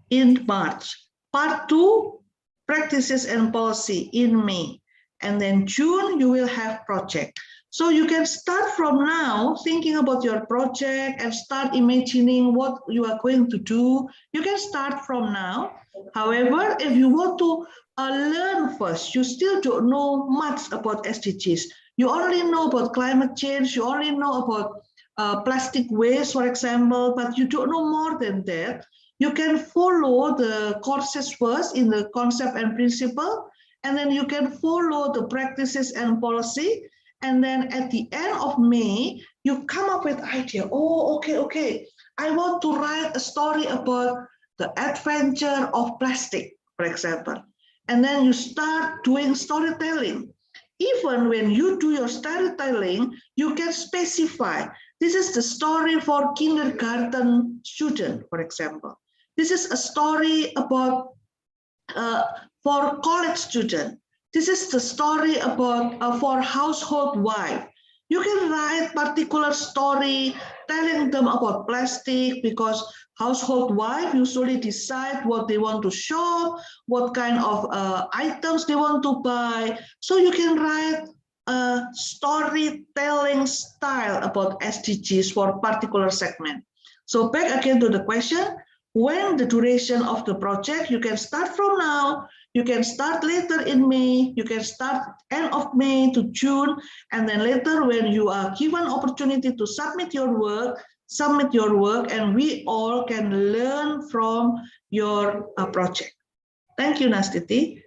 in March, part 2, practices and policy in May, and then June you will have project. So you can start from now thinking about your project and start imagining what you are going to do. You can start from now. However, if you want to learn first, you still don't know much about SDGs. You only know about climate change, you only know about plastic waste, for example, but you don't know more than that. You can follow the courses first in the concept and principle, and then you can follow the practices and policy. And then at the end of May, you come up with idea. Oh, okay. I want to write a story about the adventure of plastic, for example. And then you start doing storytelling. Even when you do your storytelling, you can specify. This is the story for kindergarten student, for example. This is a story about for college student. This is the story about for household wife. You can write particular story telling them about plastic because household wife usually decide what they want to shop, what kind of items they want to buy. So you can write a storytelling style about SDGs for particular segment. So back again to the question, when the duration of the project, you can start from now, you can start later in May, you can start end of May to June, and then later when you are given opportunity to submit your work, and we all can learn from your project. Thank you, Nastiti.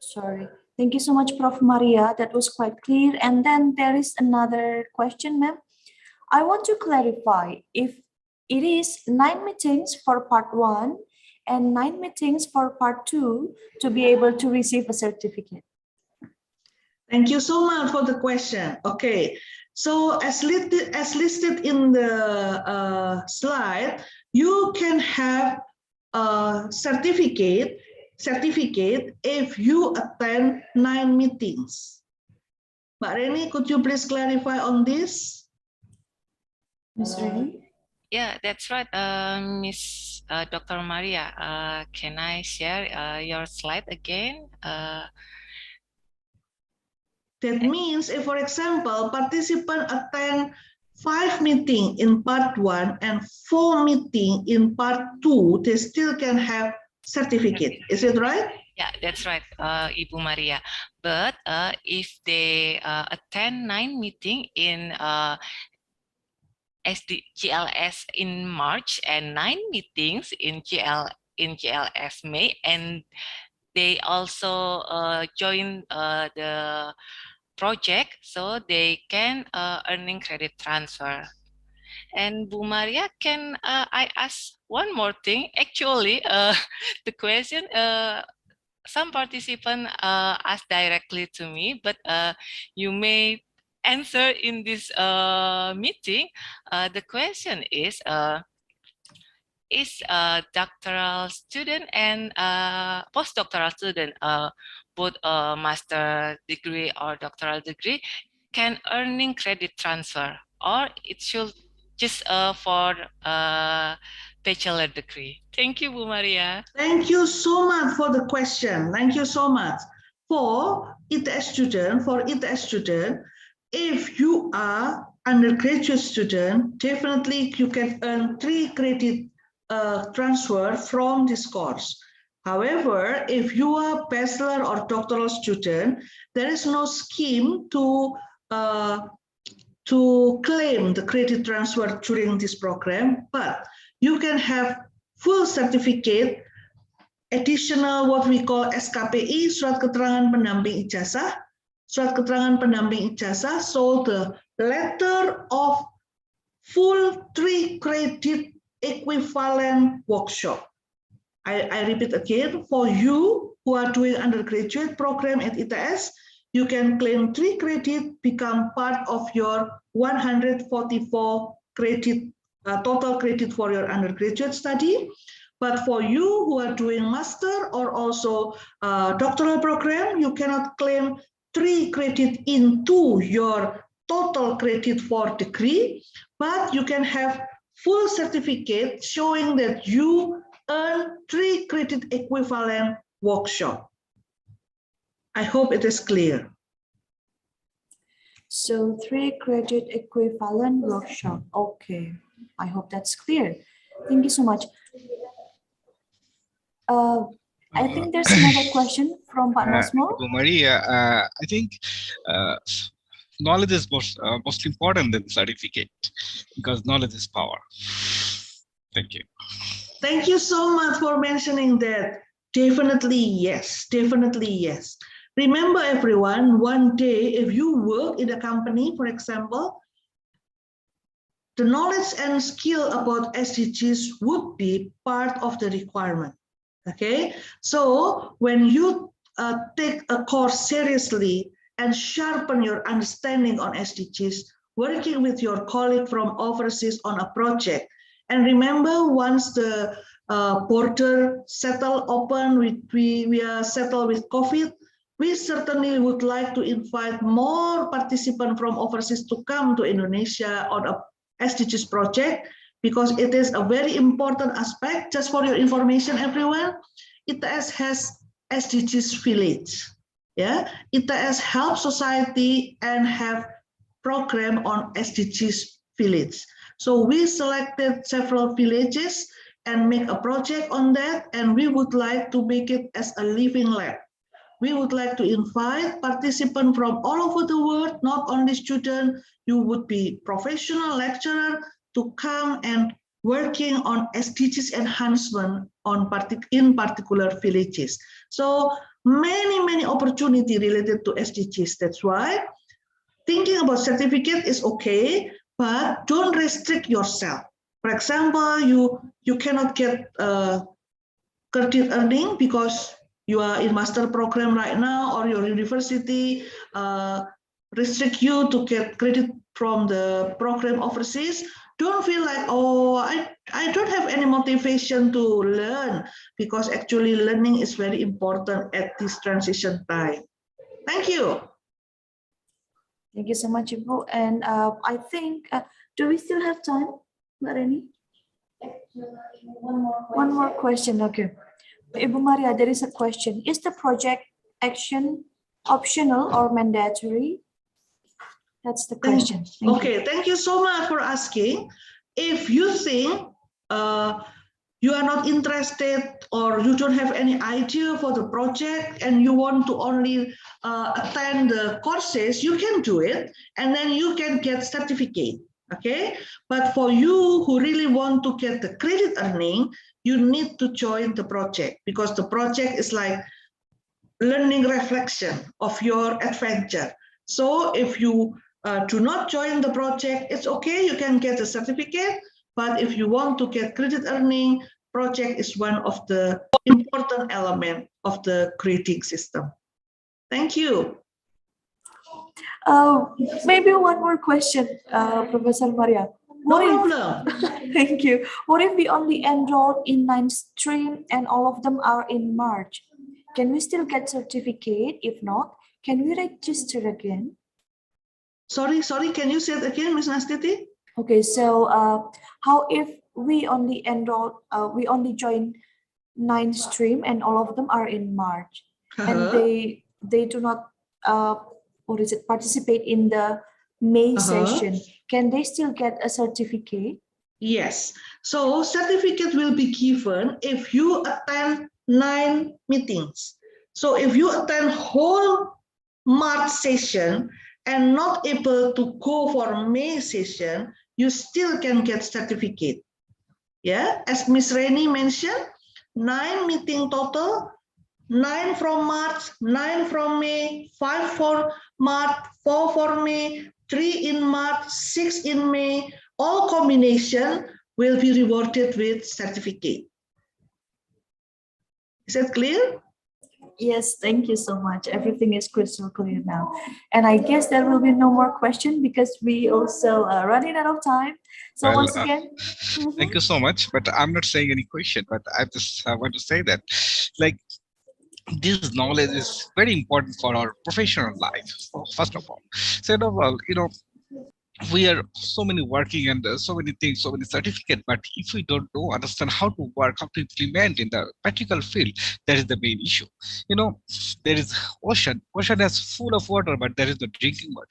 Sorry. Thank you so much, Prof. Maria. That was quite clear. And then there is another question, ma'am. I want to clarify if it is 9 meetings for part 1 and 9 meetings for part 2 to be able to receive a certificate. Thank you so much for the question. Okay, so as listed in the slide, you can have a certificate if you attend 9 meetings. Mbak Reni, could you please clarify on this? Ms. Reni? Yeah, that's right, Miss Dr. Maria. Can I share your slide again? That means if, for example, participant attend 5 meetings in part 1 and 4 meetings in part 2, they still can have certificate. Is it right? Yeah, that's right, Ibu Maria. But if they attend 9 meetings in GLS in March and 9 meetings in GLS May, and they also join the project, so they can earning credit transfer. And Bu Maria, can I ask one more thing? Actually, the question some participants ask directly to me, but you may answer in this meeting. The question is a doctoral student and postdoctoral student, both a master degree or doctoral degree, can earning credit transfer, or it should just for bachelor degree? Thank you, Bu Maria. Thank you so much for the question. Thank you so much. For ITS student, if you are undergraduate student, definitely you can earn 3 credit transfer from this course. However, if you are bachelor or doctoral student, there is no scheme to claim the credit transfer during this program, but you can have full certificate, additional what we call SKPI, surat keterangan pendamping ijazah, so the letter of full 3 credit equivalent workshop. I repeat again, for you who are doing undergraduate program at ITS, you can claim 3 credit, become part of your 144 credit, total credit for your undergraduate study. But for you who are doing master or also doctoral program, you cannot claim 3 credit into your total credit for degree, but you can have full certificate showing that you earn 3 credit equivalent workshop. I hope it is clear. So 3 credit equivalent workshop. Okay, I hope that's clear. Thank you so much. I think there's another question from Pak Nasmo. Maria, I think knowledge is most important than certificate, because knowledge is power. Thank you. Thank you so much for mentioning that. Definitely yes, definitely yes. Remember everyone, one day if you work in a company, for example, the knowledge and skill about SDGs would be part of the requirement. Okay, so when you take a course seriously and sharpen your understanding on SDGs, working with your colleague from overseas on a project, and remember, once the border open, we are settled with COVID, we certainly would like to invite more participants from overseas to come to Indonesia on a SDGs project, because it is a very important aspect. Just for your information, everyone, ITS has SDGs village. Yeah, ITS helps society and have program on SDGs village. So we selected several villages and make a project on that, and we would like to make it as a living lab. We would like to invite participants from all over the world, not only students, you would be professional lecturer, to come and working on SDGs enhancement in particular villages. So many opportunity related to SDGs. That's why thinking about certificate is okay, but don't restrict yourself. For example, you cannot get credit earning because you are in master program right now, or your university restrict you to get credit from the program overseas. Don't feel like, oh, I don't have any motivation to learn, because actually learning is very important at this transition time. Thank you. Thank you so much, Ibu. And I think, do we still have time, Mbak Reni? One more question, okay. Ibu Maria, there is a question. Is the project action optional or mandatory? That's the question. Thank you so much for asking. If you think you are not interested or you don't have any idea for the project and you want to only attend the courses, you can do it and then you can get certificate. Okay, but for you who really want to get the credit earning, you need to join the project, because the project is like learning reflection of your adventure. So if you do not join the project, it's okay, you can get a certificate, but if you want to get credit earning, project is one of the important element of the grading system. Thank you. Maybe one more question, Professor Maria. No What if, problem. thank you. What if we only enrolled in 9 stream and all of them are in March? Can we still get certificate? If not, can we register again? Sorry, can you say it again, Ms. Nastiti? Okay, so how if we only we only join 9 stream and all of them are in March, and they do not participate in the May session? Can they still get a certificate? Yes. So certificate will be given if you attend 9 meetings. So if you attend whole March session and not able to go for May session, you still can get certificate. Yeah, as Miss Reni mentioned, 9 meeting total, 9 from March, 9 from May, 5 for March, 4 for May, 3 in March, 6 in May. All combination will be rewarded with certificate. Is that clear? Yes, thank you so much. Everything is crystal clear now. And I guess there will be no more question because we also are running out of time. So Well, once again, thank you so much. But I'm not saying any question, but I want to say that, like, this knowledge is very important for our professional life, first of all. Second of all, we are so many working and so many things, so many certificates, but if we don't know, understand how to work, how to implement in the practical field, that is the main issue. There is ocean is full of water, but there is no drinking water.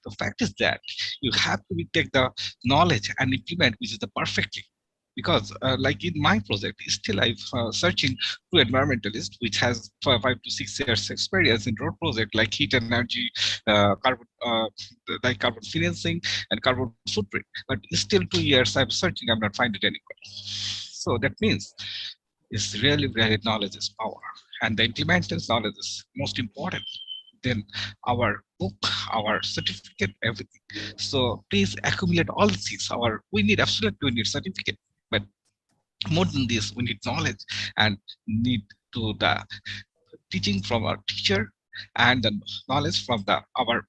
The fact is that you have to take the knowledge and implement, which is the perfectly. Because like in my project, still I'm searching to environmentalist, which has 5 to 6 years experience in road project like heat energy, carbon, like carbon financing and carbon footprint. But still 2 years I'm searching, I'm not finding it anywhere. So that means it's really knowledge is power, and the implementation knowledge is most important than our book, our certificate, everything. So please accumulate all the things. We need certificate, but more than this, we need knowledge and need to the teaching from our teacher and the knowledge from our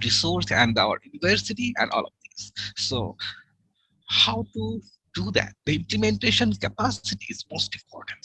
resource and our university and all of these. So how to do that? The implementation capacity is most important.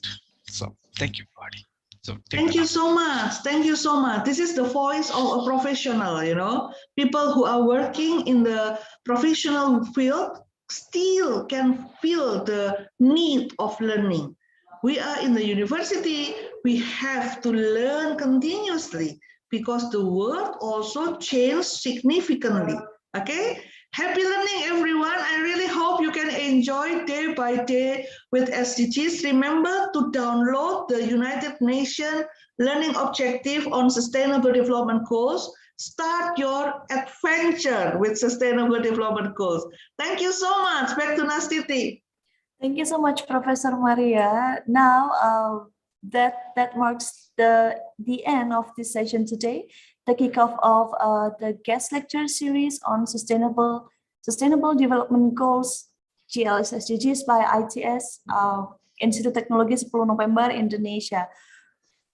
So thank you, buddy. So thank you so much. Thank you so much. This is the voice of a professional, people who are working in the professional field still can feel the need of learning. We are in the university, we have to learn continuously because the world also changed significantly. Okay? Happy learning, everyone. I really hope you can enjoy day by day with SDGs. Remember to download the United Nations Learning Objective on Sustainable Development Goals. Start your adventure with Sustainable Development Goals. Thank you so much. Back to Nastiti. Thank you so much, Professor Maria. Now, that marks the end of this session today, the kickoff of the guest lecture series on Sustainable Development Goals, GLS SDGs by ITS, Institut Teknologi 10 November, Indonesia.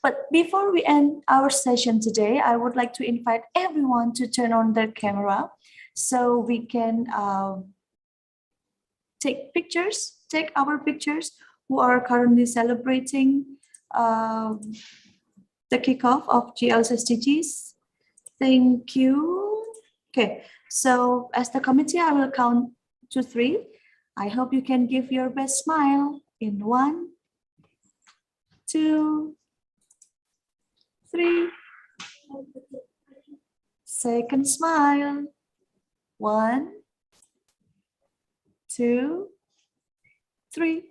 But before we end our session today, I would like to invite everyone to turn on their camera so we can take our pictures who are currently celebrating the kickoff of GLS SDGs. Thank you. Okay, so as the committee, I will count to 3. I hope you can give your best smile in 1, 2, 3. Second smile. 1, 2, 3.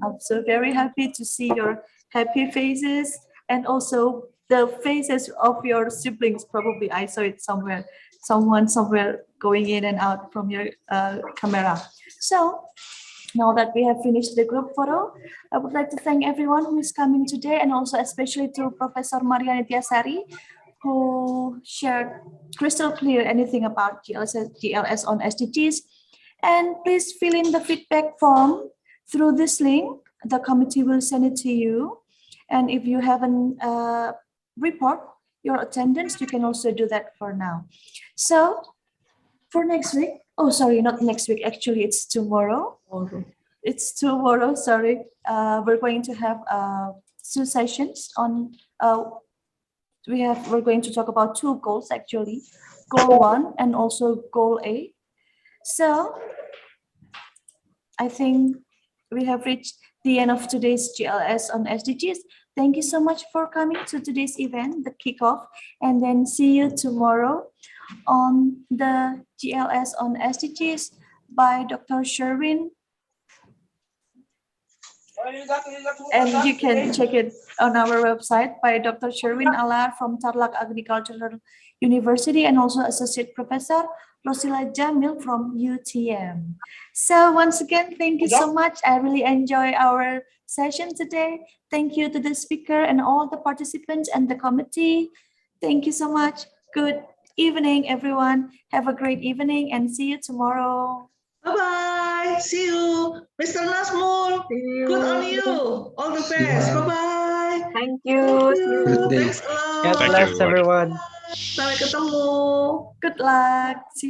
I'm so very happy to see your happy faces and also the faces of your siblings. Probably I saw it somewhere, someone somewhere going in and out from your camera. So now that we have finished the group photo, I would like to thank everyone who is coming today, and also especially to Professor Maria Nityasari, who shared crystal clear anything about GLS on SDGs. And please fill in the feedback form through this link. The committee will send it to you. And if you have a report, your attendance, you can also do that for now. So for next week, oh, sorry, not next week. Actually, it's tomorrow. It's tomorrow, sorry. We're going to have 2 sessions on, we're going to talk about 2 goals actually, goal 1 and also goal A. So I think we have reached the end of today's GLS on SDGs. Thank you so much for coming to today's event, the kickoff, and then see you tomorrow on the GLS on SDGs by Dr. Sherwin. And you can check it on our website by Dr. Sherwin Alar from Tarlac Agricultural University and also Associate Professor Rosila Jamil from UTM. So once again, thank you so much. I really enjoy our session today. Thank you to the speaker and all the participants and the committee. Thank you so much. Good evening, everyone. Have a great evening and see you tomorrow. Bye-bye. See you. Mr. Nasmul, good on you. All the best. Bye-bye. Thank you. Good day. Thanks a lot. God Thank you, bless everybody. everyone. Sampai ketemu. Good luck. See